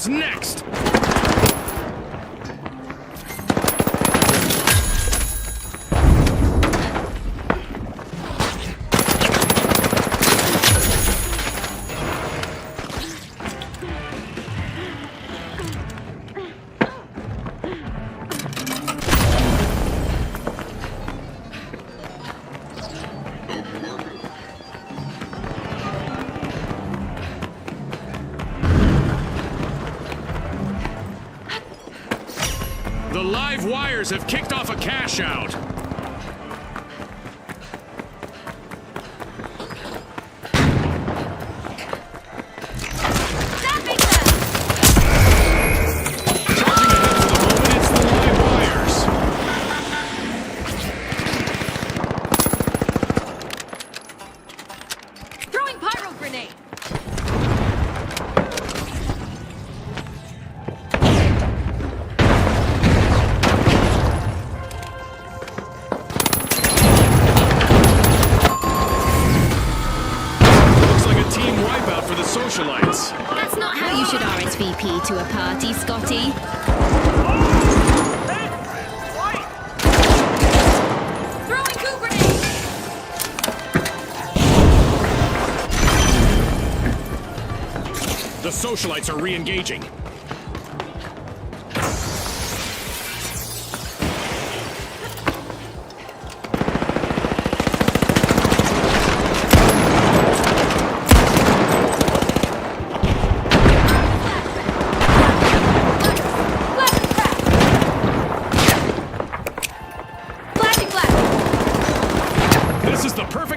Next! The live wires have kicked off a cash out. Zapping them! Charging ahead for the moment, it's the live wires. Throwing pyro grenade! Socialites. That's not how you should RSVP to a party, Scotty. Throwing goo grenade! The socialites are re-engaging.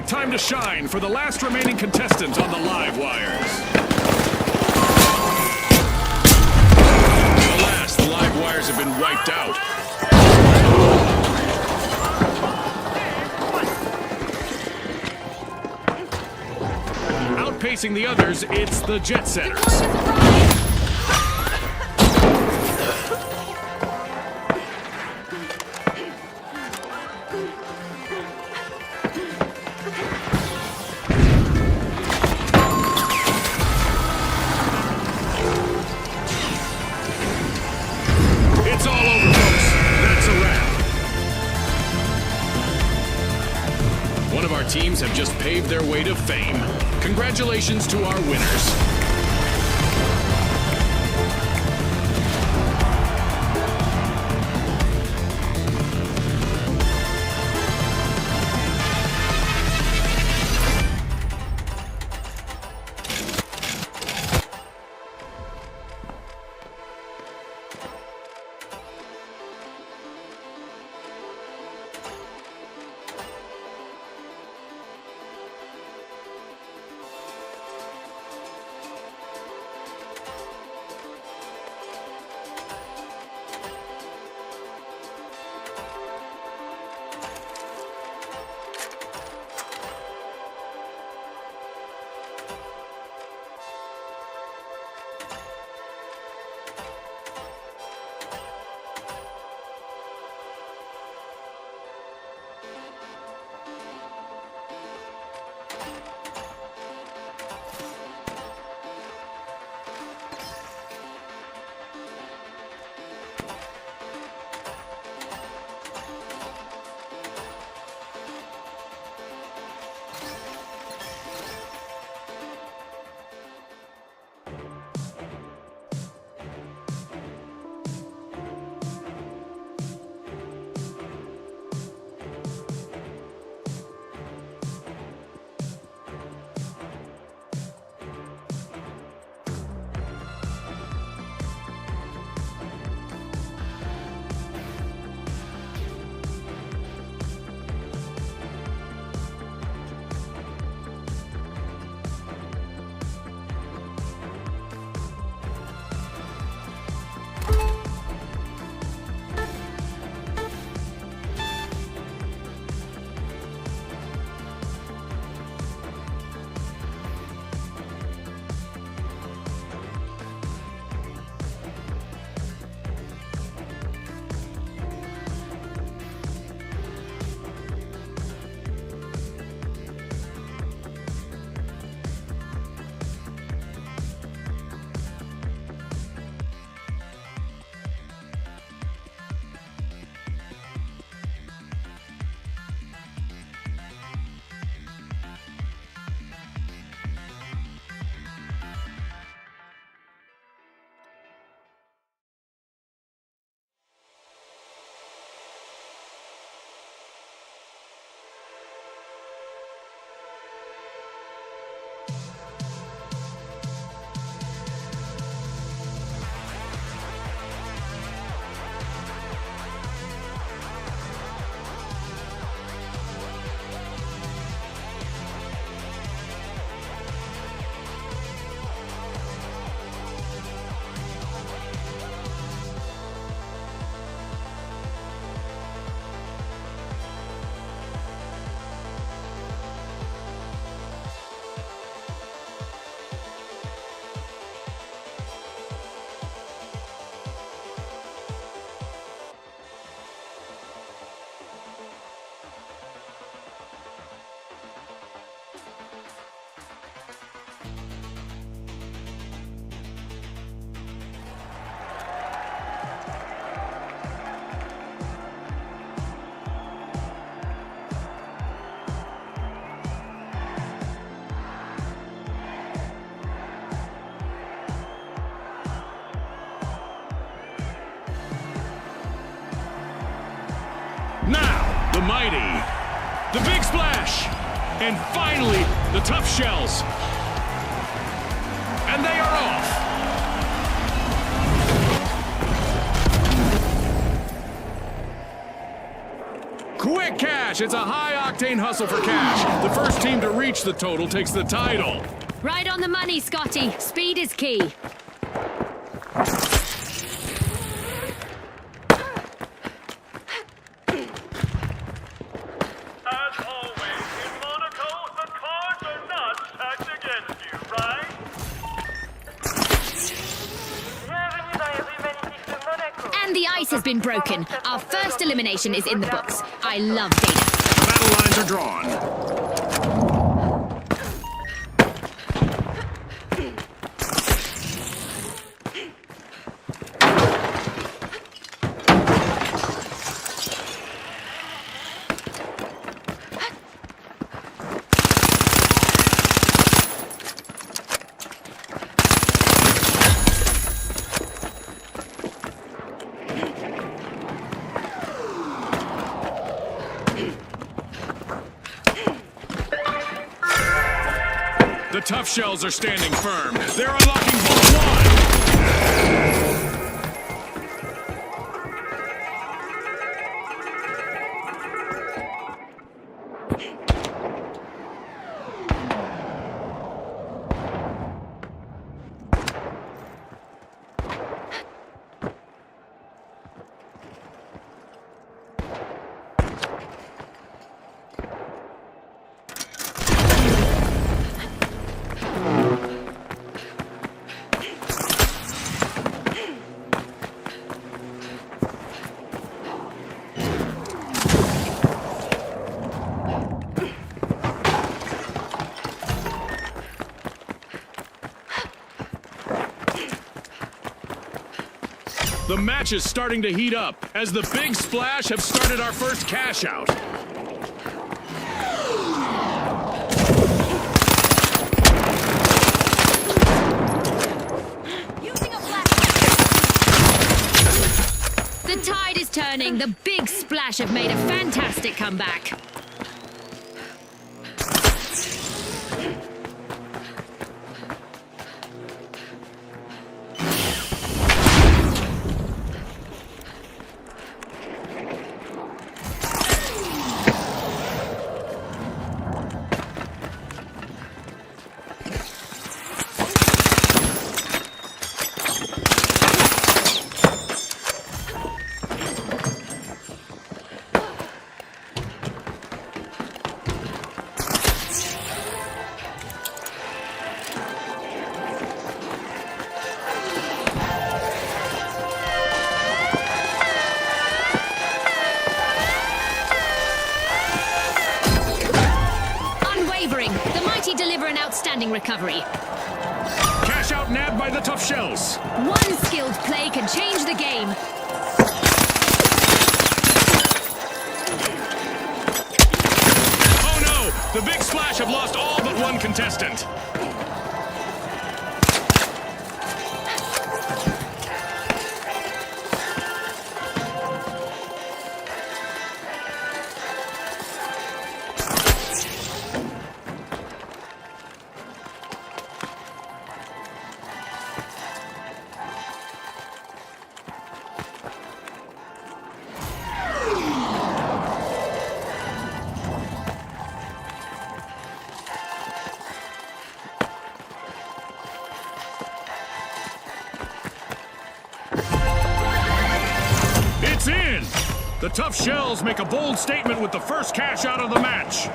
Time to shine for the last remaining contestant on the live wires. Alas, the live wires have been wiped out. Outpacing the others, it's the Jet Setters. It's all over, folks. That's a wrap. One of our teams have just paved their way to fame. Congratulations to our winners. mighty. The big splash. And finally, the tough shells. And they are off. Quick cash. It's a high-octane hustle for cash. The first team to reach the total takes the title. Right on the money, Scotty. Speed is key. As always, in Monaco, the cards are not stacked against you, right? Bienvenue dans les rues magnifiques de Monaco. And the ice has been broken. Our first elimination is in the books. I love data. The battle lines are drawn. The tough shells are standing firm. They're unlocking vault one. The match is starting to heat up as the big splash have started our first cash out. Using a flash. The tide is turning. The big splash have made a fantastic comeback. The mighty deliver an outstanding recovery. Cash out nabbed by the tough shells. One skilled play can change the game. Oh no! The big splash have lost all but one contestant. It's in! The tough shells make a bold statement with the first cash out of the match.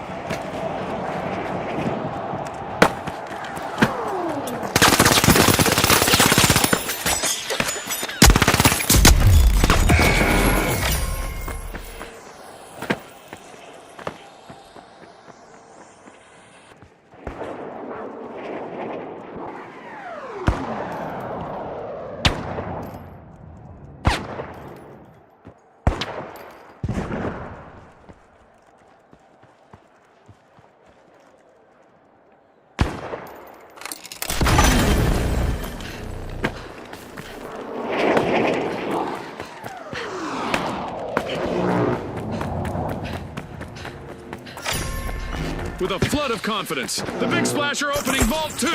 with a flood of confidence. The Big Splash are opening Vault 2!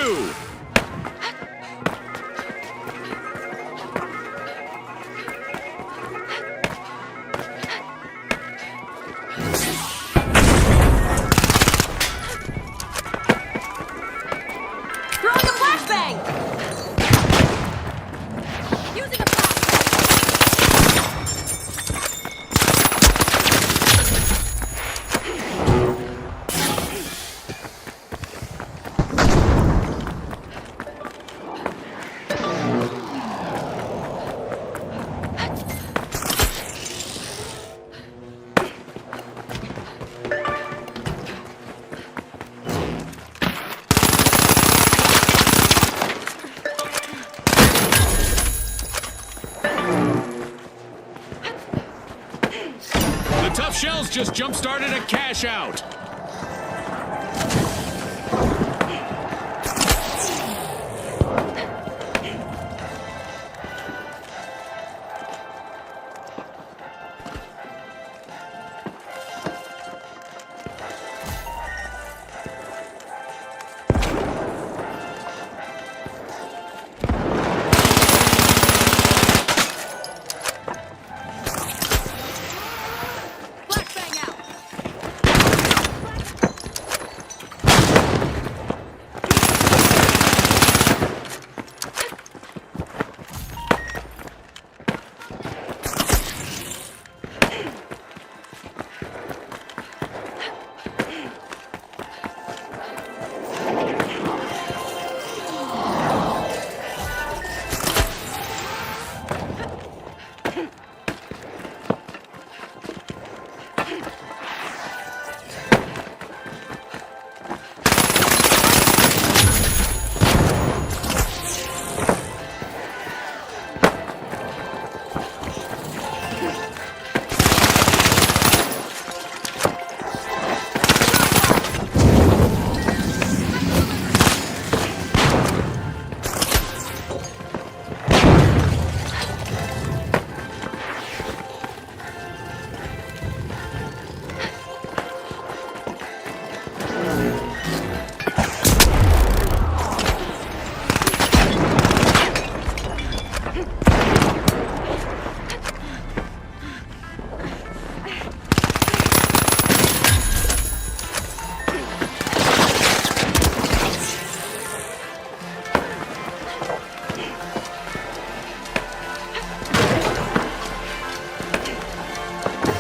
Throwing a flashbang! Using a flashbang! The tough shells just jump-started a cash out. Flashbang out!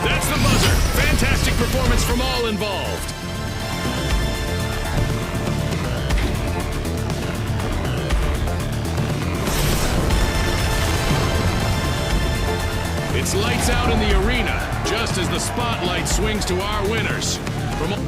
That's the buzzer. Fantastic performance from all involved. It's lights out in the arena, just as the spotlight swings to our winners. From all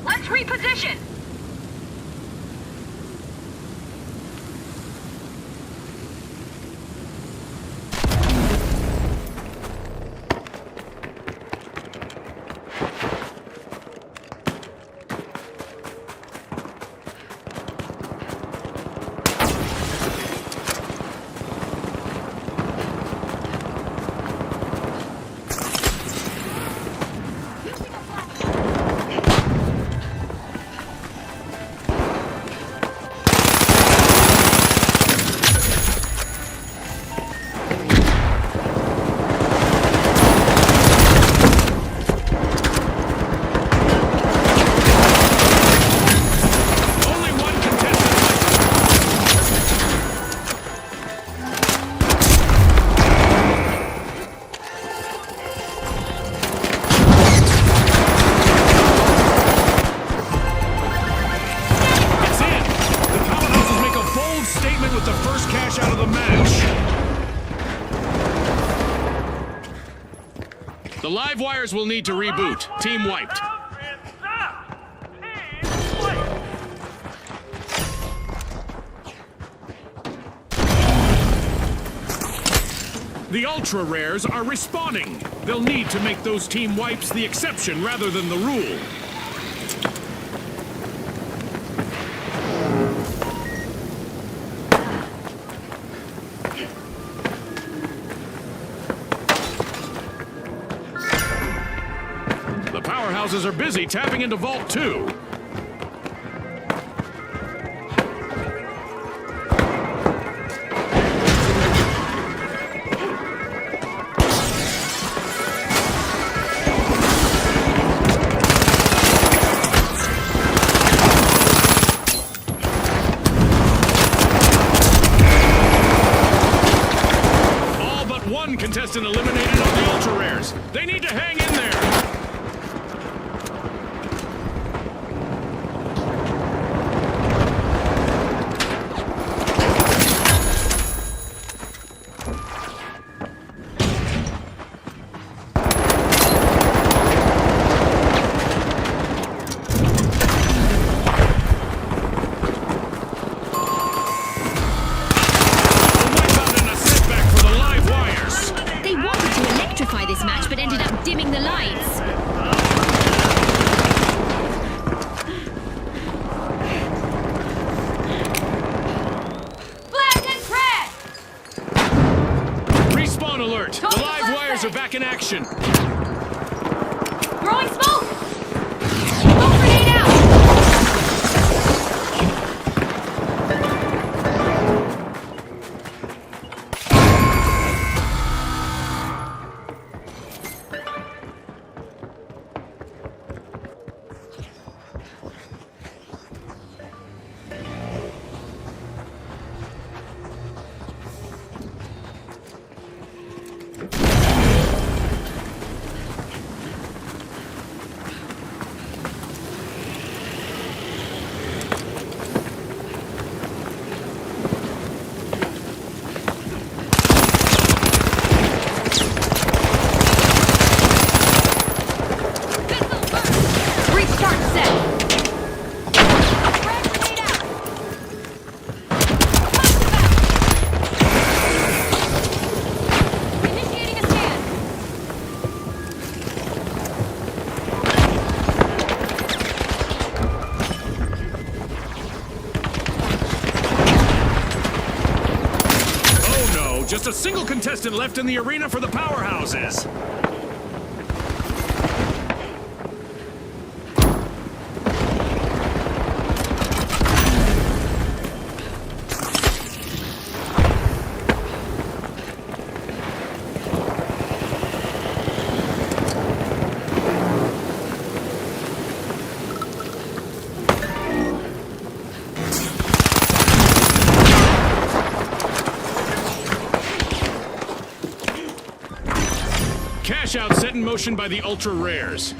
Let's reposition! The live wires will need to reboot. Team wiped. The ultra rares are respawning. They'll need to make those team wipes the exception rather than the rule. The powerhouses are busy tapping into Vault 2. Contestant eliminated on the ultra rares. They need to hang in there. This match, but ended up dimming the lights. Flash and crash! Respawn alert! The live wires are back in action. Throwing smoke! Smoke grenade out! Just a single contestant left in the arena for the powerhouses. Cash out set in motion by the ultra rares.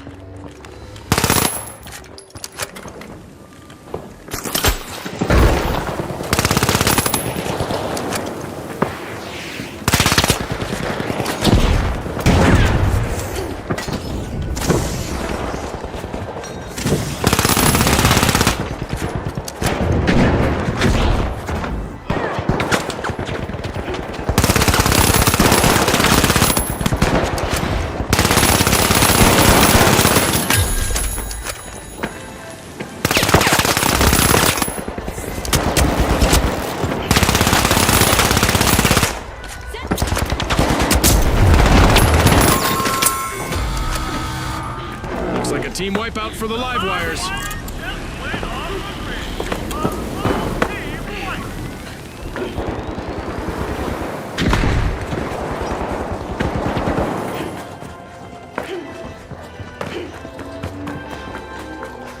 Team wipeout for the live wires.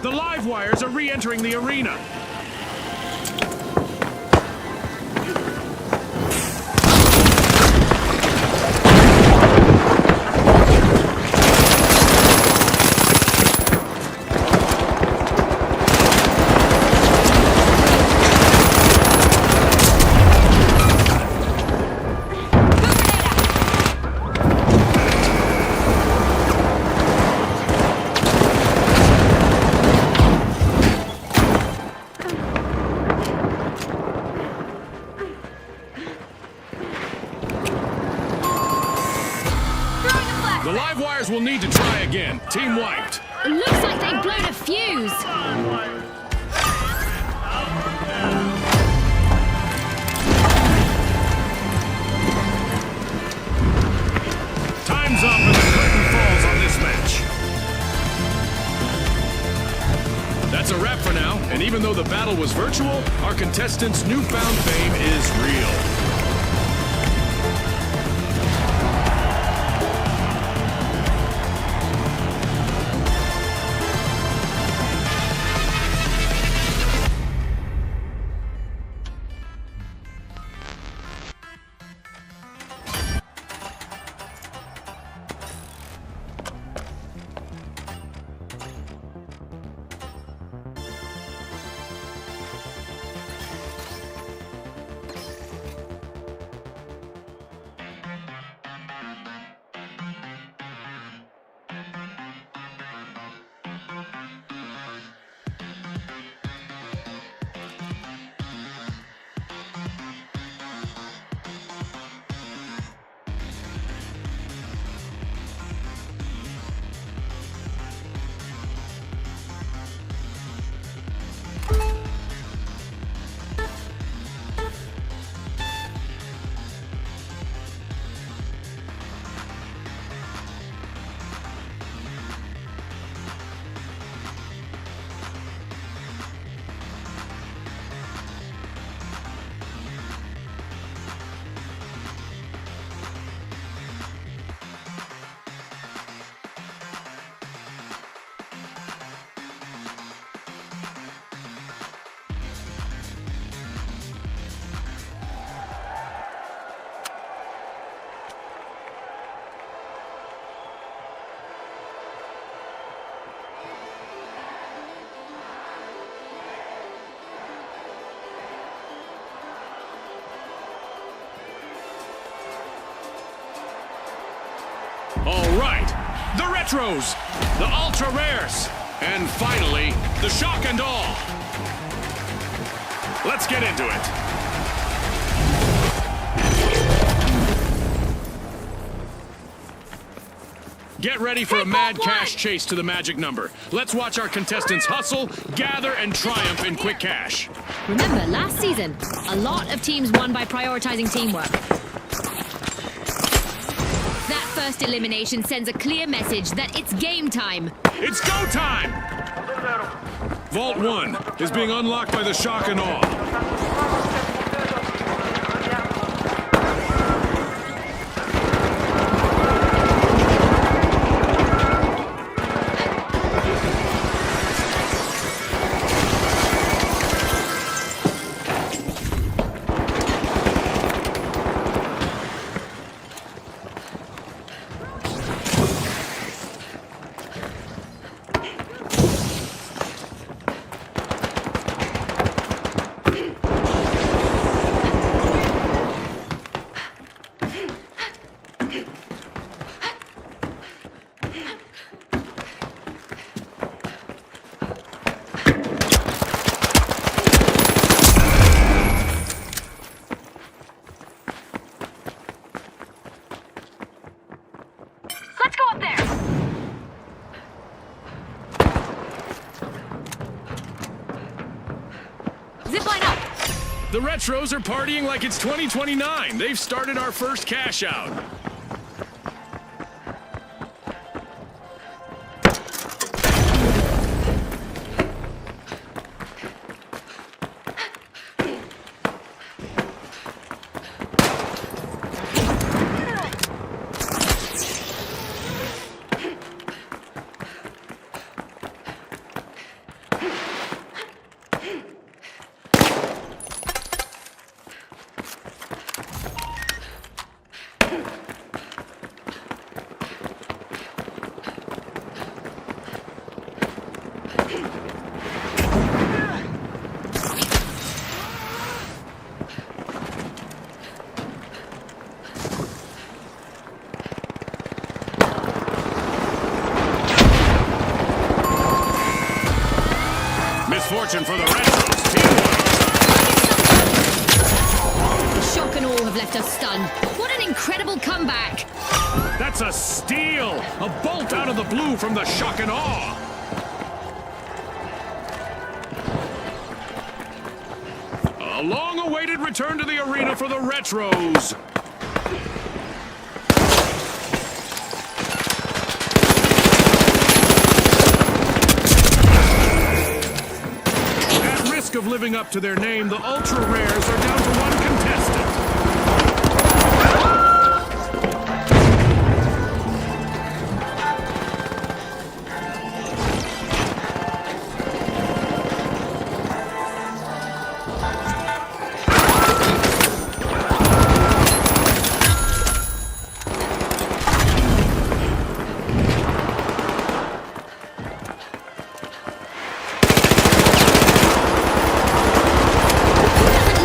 The live wires are re-entering the arena. Live wires will need to try again. Team wiped. It looks like they've blown a fuse. Time's up and the curtain falls on this match. That's a wrap for now, and even though the battle was virtual, our contestants' newfound fame is real. All right, the retros, the ultra rares, and finally, the shock and awe. Let's get into it. Get ready for a mad cash chase to the magic number. Let's watch our contestants hustle, gather, and triumph in quick cash. Remember, last season, a lot of teams won by prioritizing teamwork. That first elimination sends a clear message that it's game time. It's go time! Vault 1 is being unlocked by the shock and awe. Let's go up there! Zipline up! The retros are partying like it's 2029. They've started our first cash out. Misfortune for the retros. Team The shock and awe have left us stunned. What an incredible comeback! That That's a steal! A bolt out of the blue from the shock and awe! A long-awaited return to the arena for the Retros. At risk of living up to their name, the Ultra Rares are down to one contestant.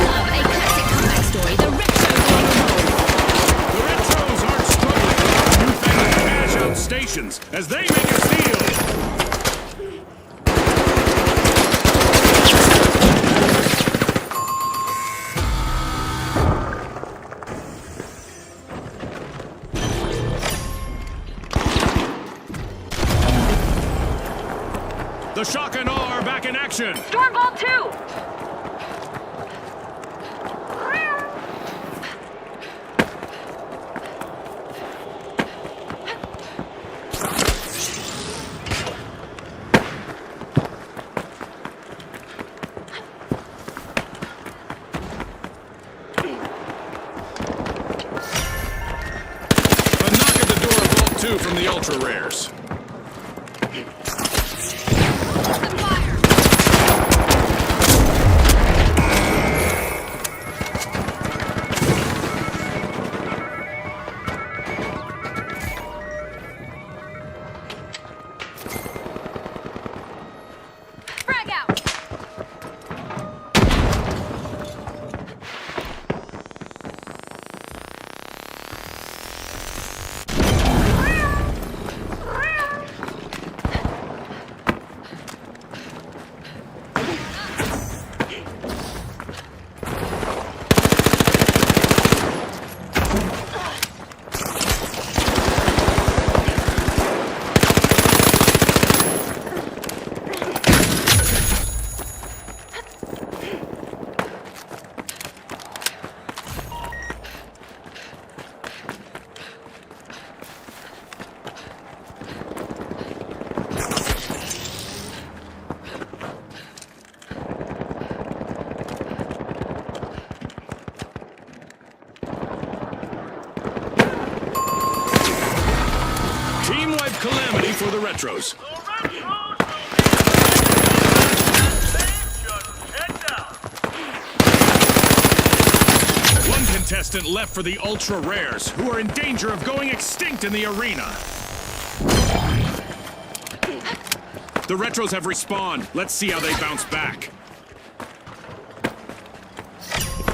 Love a classic comeback story. The Retros are on a roll. The Retros aren't struggling with our newfangled cash-out stations as they make a steal. The shock and awe are back in action. Stormball 2! A knock at the door of Vault 2 from the Ultra Rares. Frag out! Team-wide calamity for the Retros. The Retros will be just head down. One contestant left for the Ultra Rares, who are in danger of going extinct in the arena. The Retros have respawned. Let's see how they bounce back.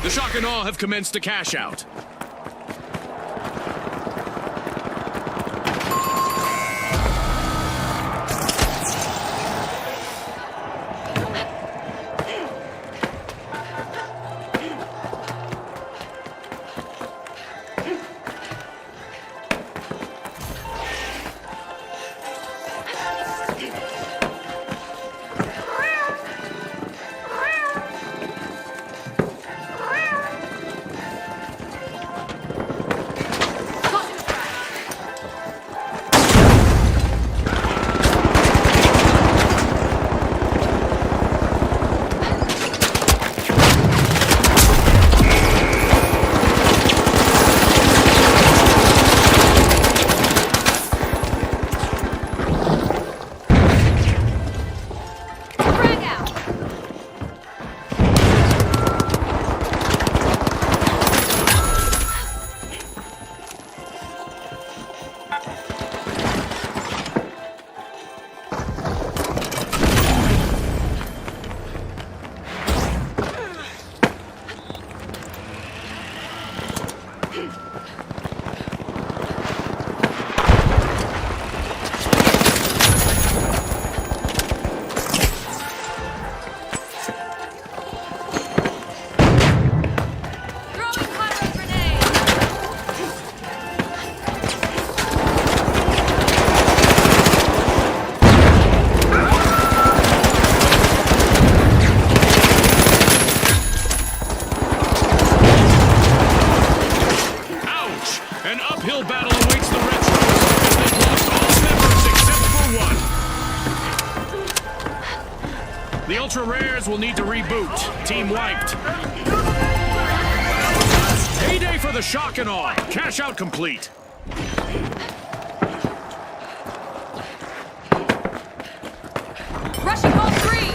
The shock and awe have commenced to cash out. ultra rares will need to reboot. Team wiped. Heyday for the shock and awe. Cash out complete. Rushing home free.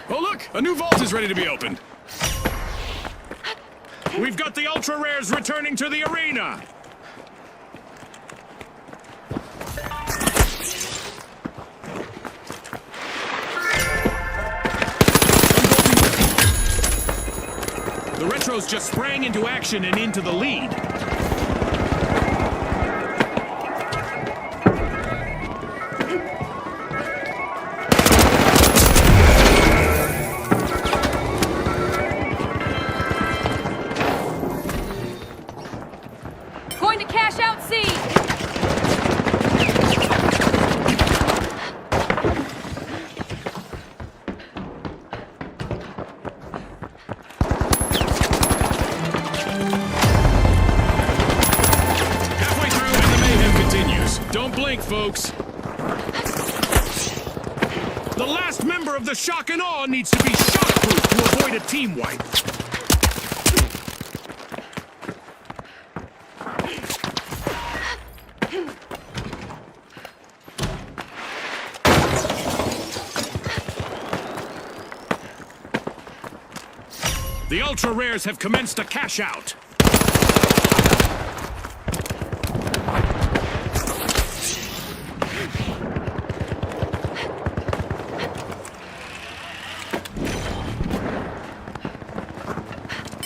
Oh look, a new vault is ready to be opened. We've got the ultra rares returning to the arena. The retros just sprang into action and into the lead. Going to cash out C. Halfway through and the mayhem continues. Don't blink, folks. The last member of the shock and awe needs to be shockproof to avoid a team wipe. The ultra rares have commenced a cash out.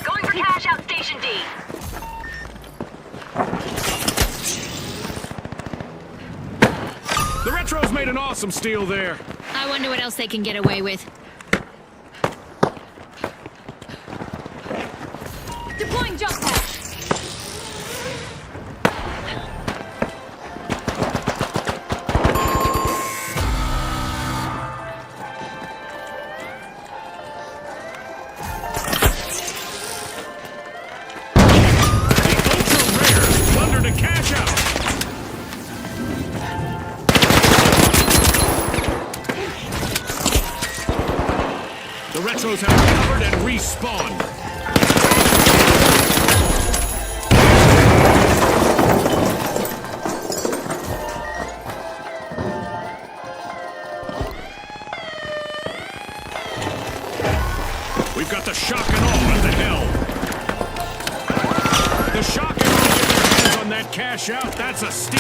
Going for cash out station D. The retros made an awesome steal there. I wonder what else they can get away with. Deploying jump pad. Thunder to cash out. The retros have recovered and respawned. We've got the shock and awe at the helm. The shock and awe get their hands on that cash out. That's a steal.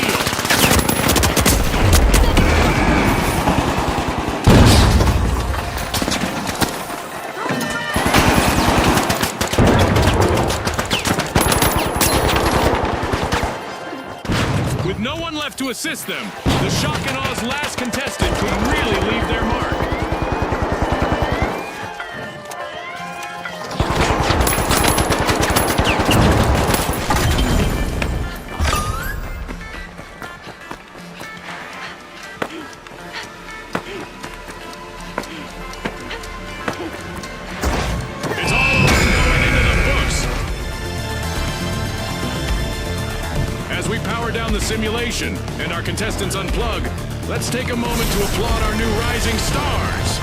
With no one left to assist them, the shock and awe's last contestant could really leave their mark. It's all going into the books. As we power down the simulation and our contestants unplug, let's take a moment to applaud our new rising stars.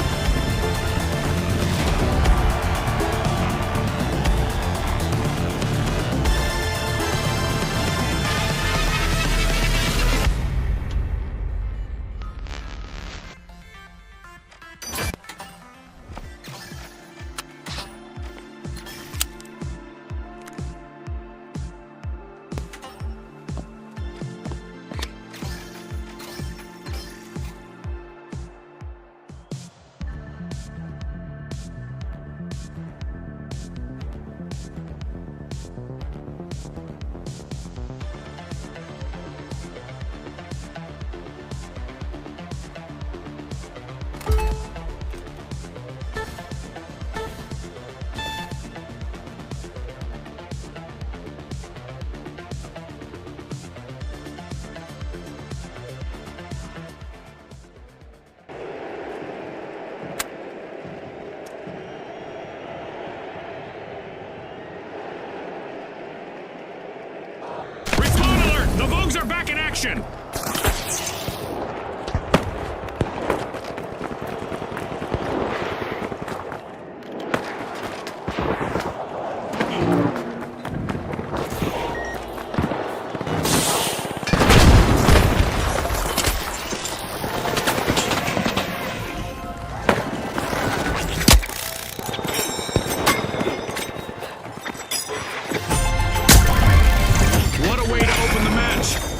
Respawn alert! The Vogues are back in action!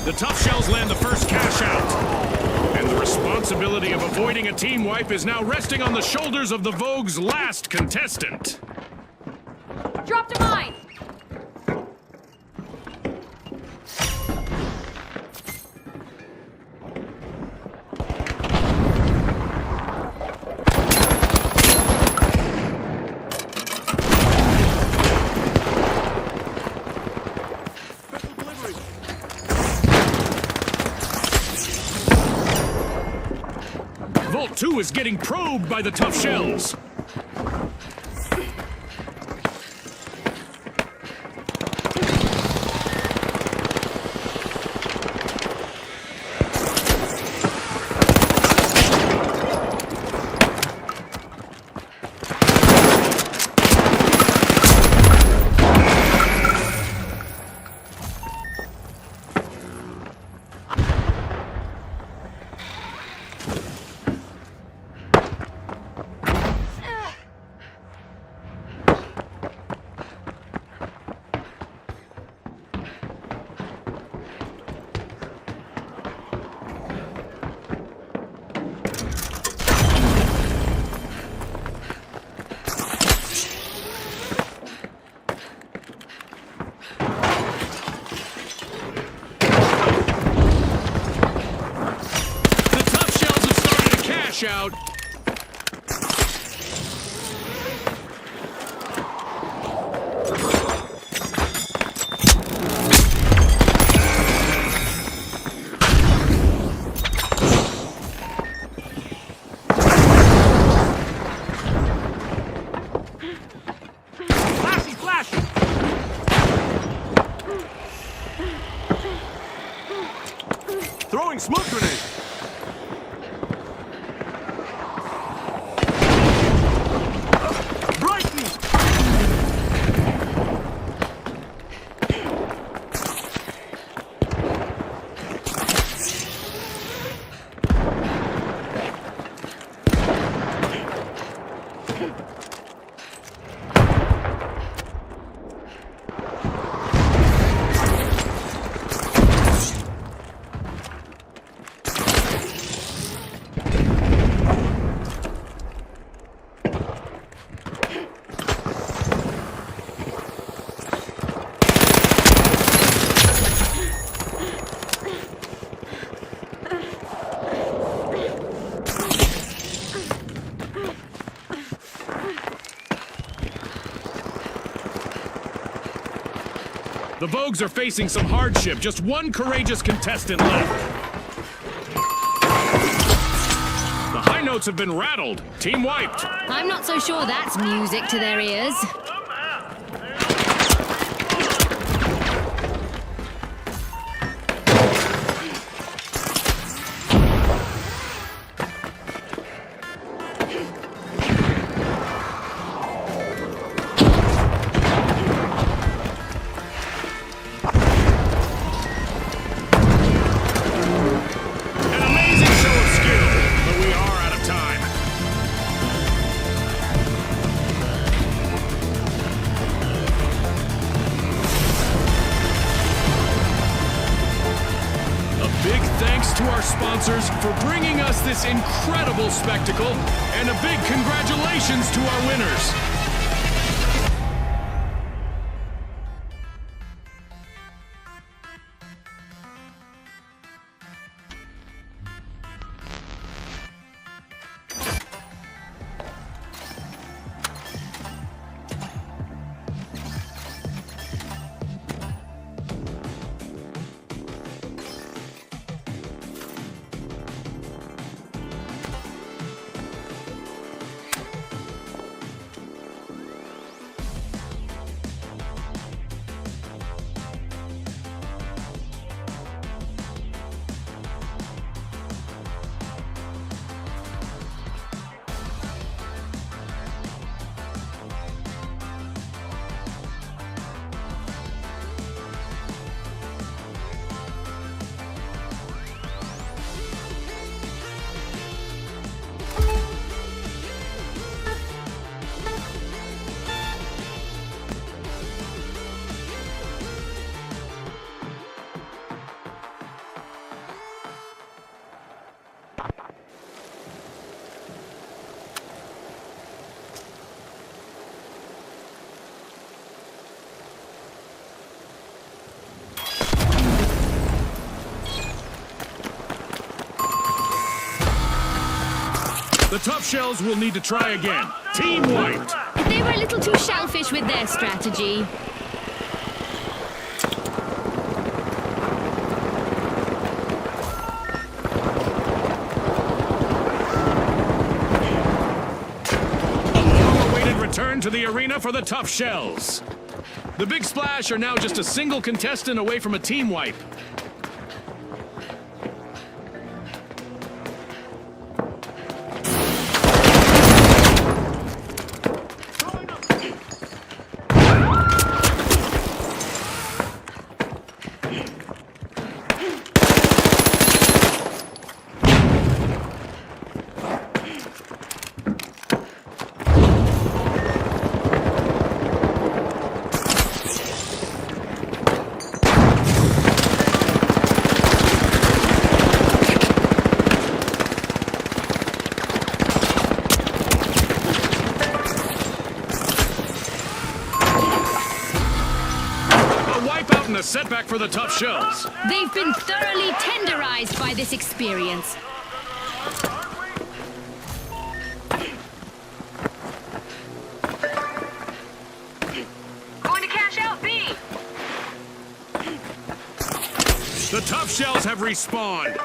The tough shells land the first cash out. And the responsibility of avoiding a team wipe is now resting on the shoulders of the Vogue's last contestant. Dropped a mine! Vault 2 is getting probed by the tough shells. Out. Flashy, flashy! Throwing smoke grenade! The Vogues are facing some hardship. Just one courageous contestant left. The high notes have been rattled. Team wiped. I'm not so sure that's music to their ears. To our sponsors for bringing us this incredible spectacle, and a big congratulations to our winners. The tough shells will need to try again. Team wiped. They were a little too shellfish with their strategy. Long-awaited return to the arena for the tough shells. The Big Splash are now just a single contestant away from a team wipe. A setback for the tough shells. They've been thoroughly tenderized by this experience. Going to cash out B. The tough shells have respawned.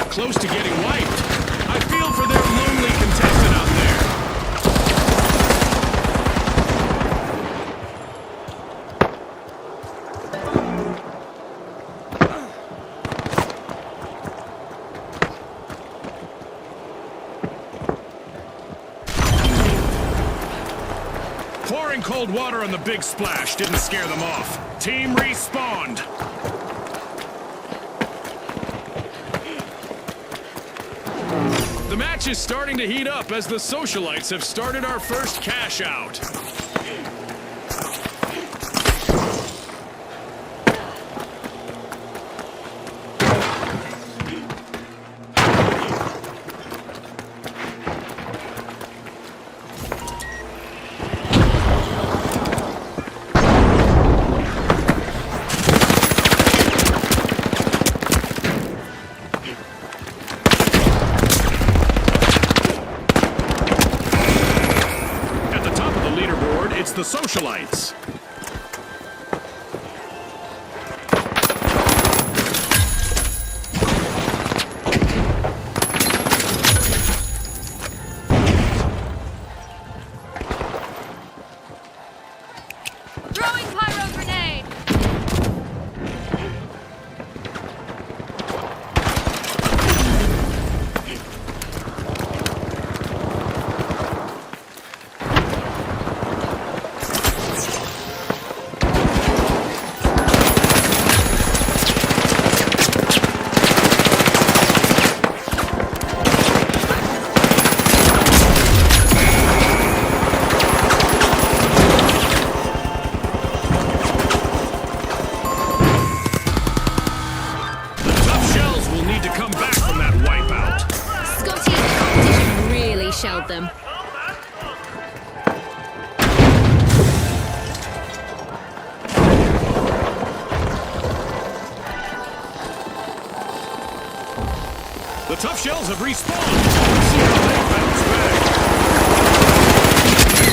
Close to getting wiped. I feel for their lonely contestant out there. Pouring cold water on the Big Splash didn't scare them off. Team respawned. The match is starting to heat up as the socialites have started our first cash out. It's the socialites. Throwing pyro grenade! Shelled them. The tough shells have respawned. Let's see how they bounce back.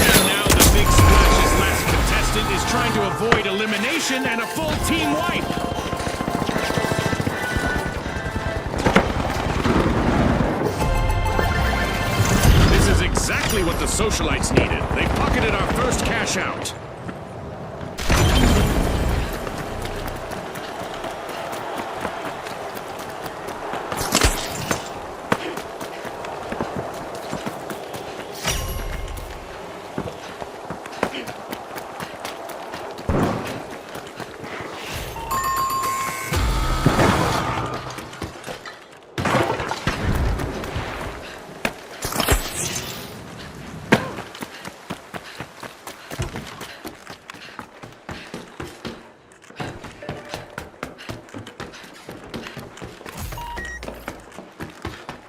And now the Big Splash's last contestant is trying to avoid elimination and a full team wipe. Exactly what the socialites needed. They pocketed our first cash out.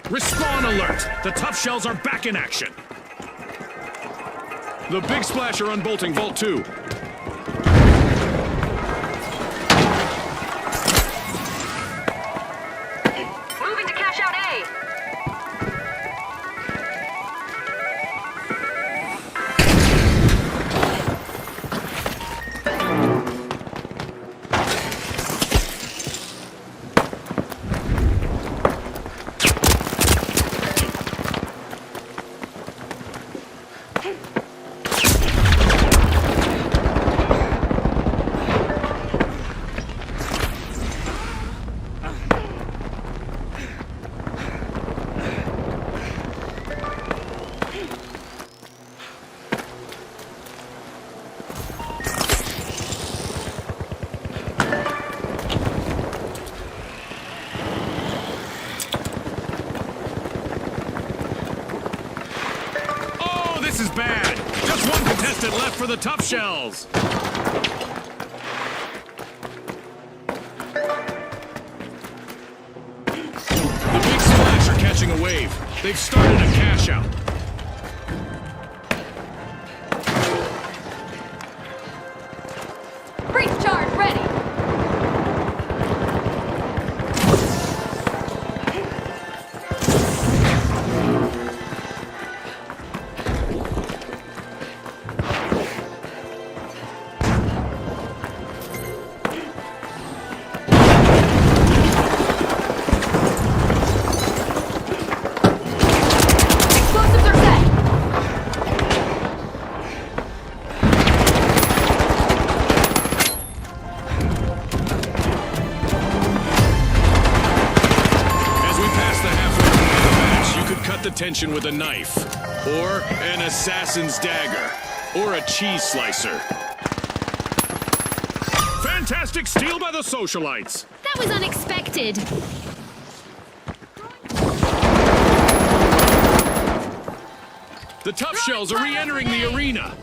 Respawn alert! The tough shells are back in action. The Big Splash are unbolting Vault 2. Moving to cash out A. This is bad. Just one contestant left for the tough shells. The Big Splash are catching a wave. They've started a cash out. Breach charge ready. Explosives are set. As we pass the halfway point of the match, you could cut the tension with a knife, or an assassin's dagger, or a cheese slicer. Fantastic steal by the socialites. That was unexpected. The tough shells are re-entering the arena.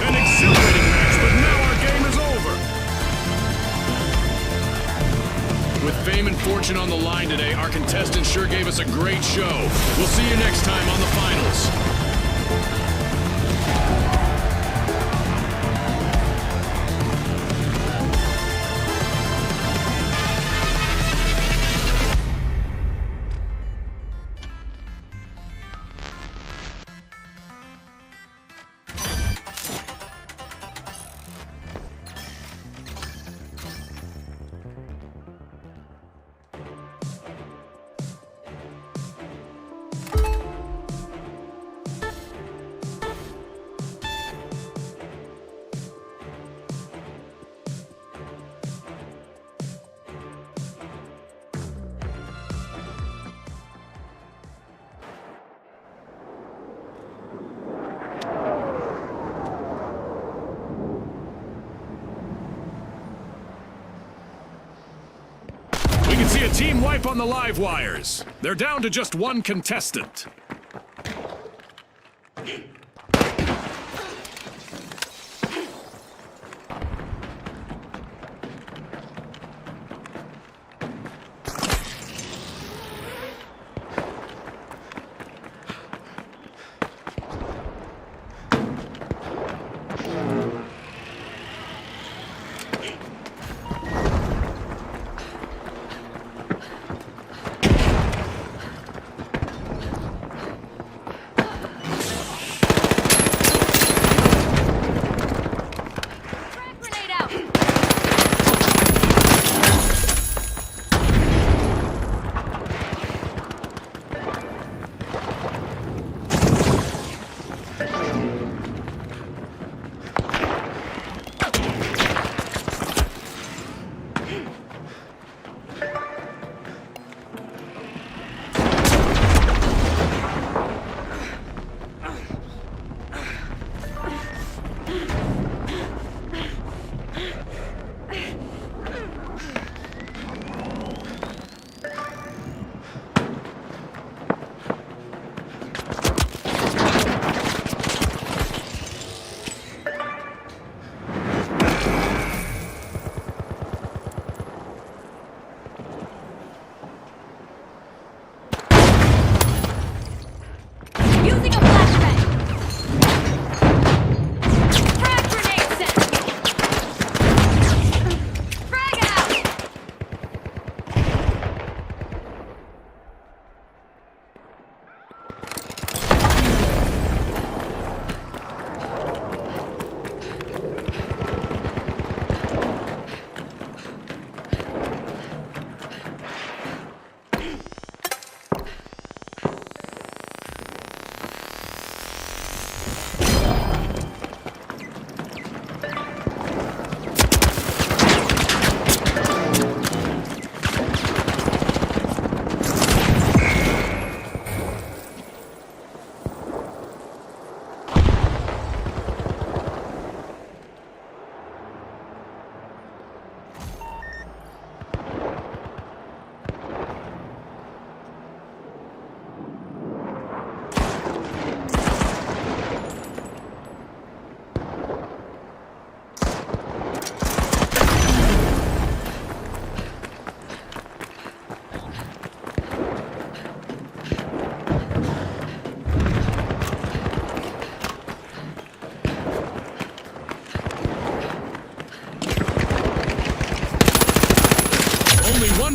An exhilarating match, but now our game is over. With fame and fortune on the line today, our contestants sure gave us a great show. We'll see you next time on the finals. We can see a team wipe on the live wires. They're down to just one contestant.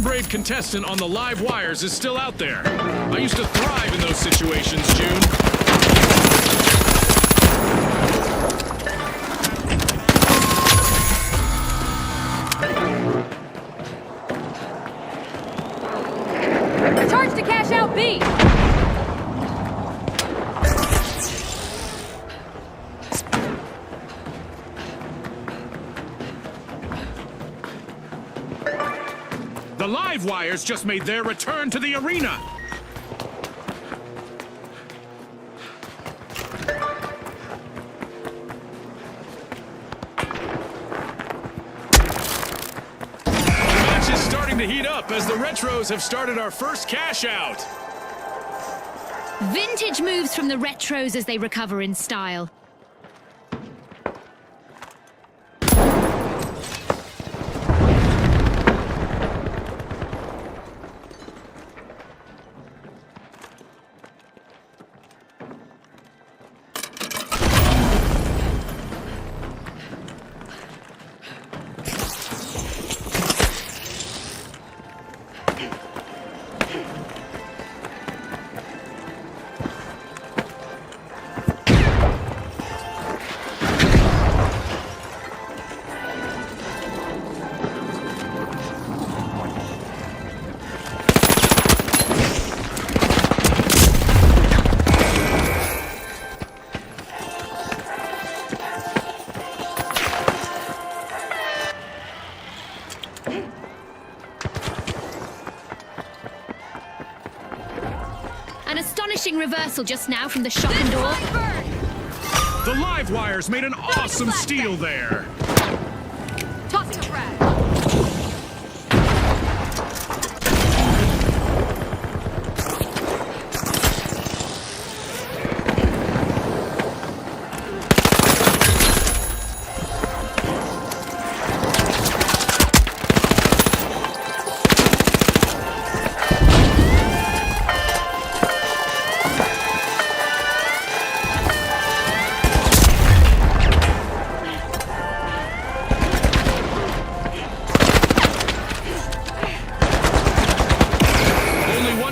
brave contestant on the live wires is still out there. I used to thrive in those situations, June. Charge to cash out B! The live wires just made their return to the arena. The match is starting to heat up as the Retros have started our first cash out. Vintage moves from the Retros as they recover in style. An astonishing reversal just now from the shotgun door. The live wires made an awesome steal there. Tossing a frag.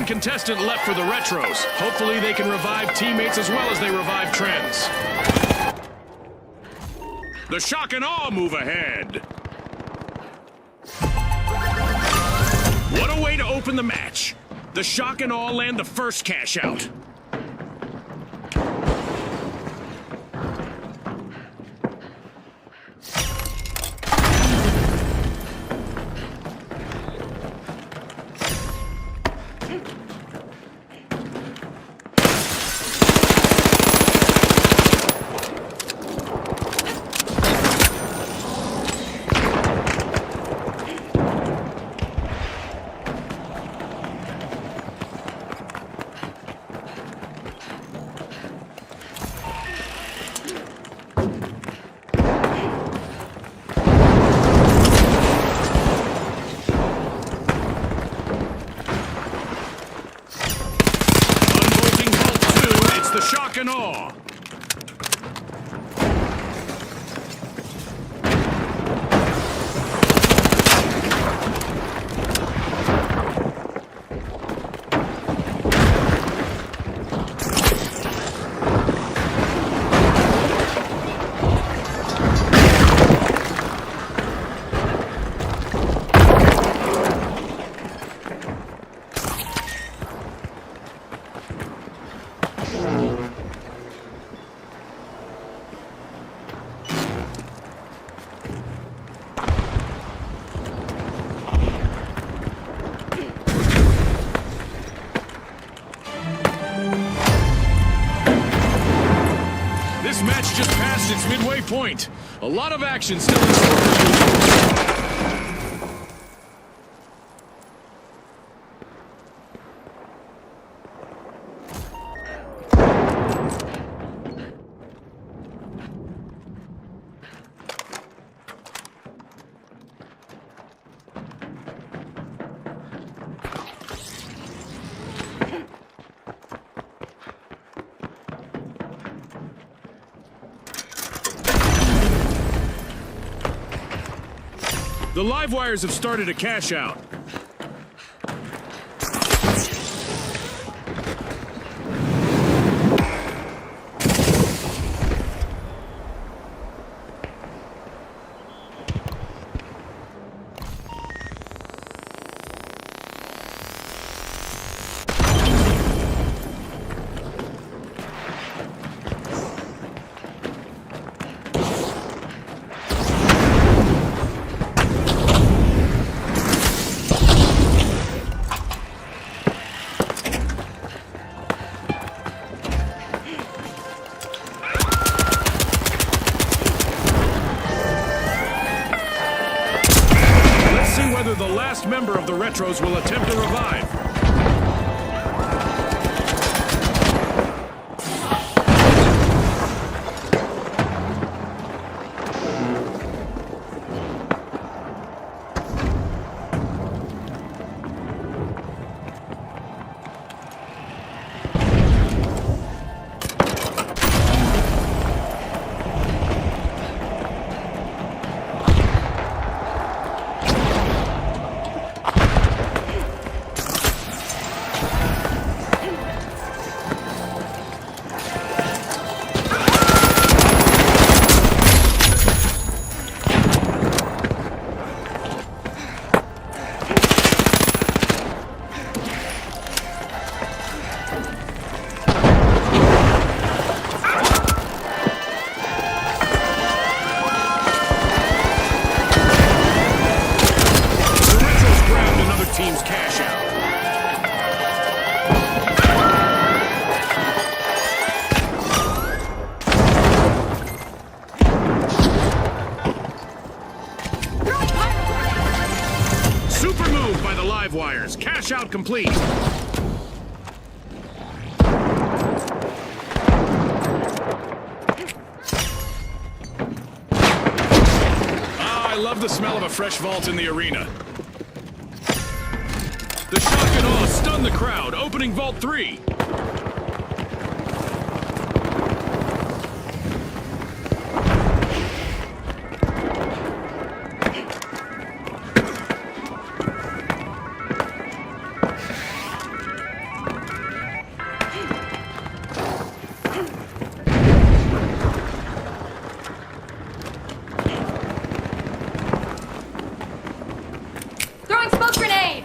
Contestant left for the Retros. Hopefully they can revive teammates as well as they revive trends. The shock and awe move ahead. What a way to open the match. The shock and awe land the first cash out. Shock and awe. This match just passed its midway point. A lot of action still in store. The live wires have started a cash out. Retros will attempt to revive. Team's cash out. Super move by the live wires. Cash out complete. I love the smell of a fresh vault in the arena. The shock and awe stun the crowd, opening Vault 3. Throwing smoke grenade!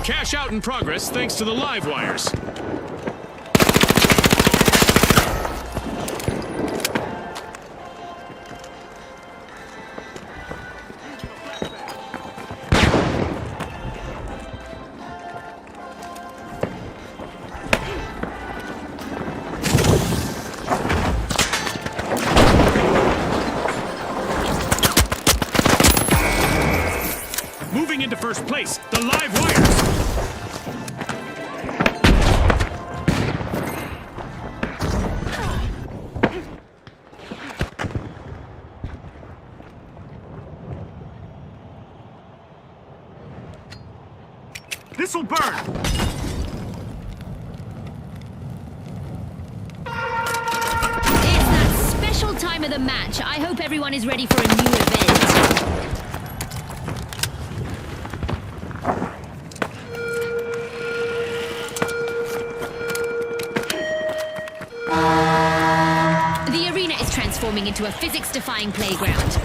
Cash out in progress thanks to the live wires. Moving into first place, the live wires. This'll burn! It's that special time of the match. I hope everyone is ready for a new event. The arena is transforming into a physics-defying playground.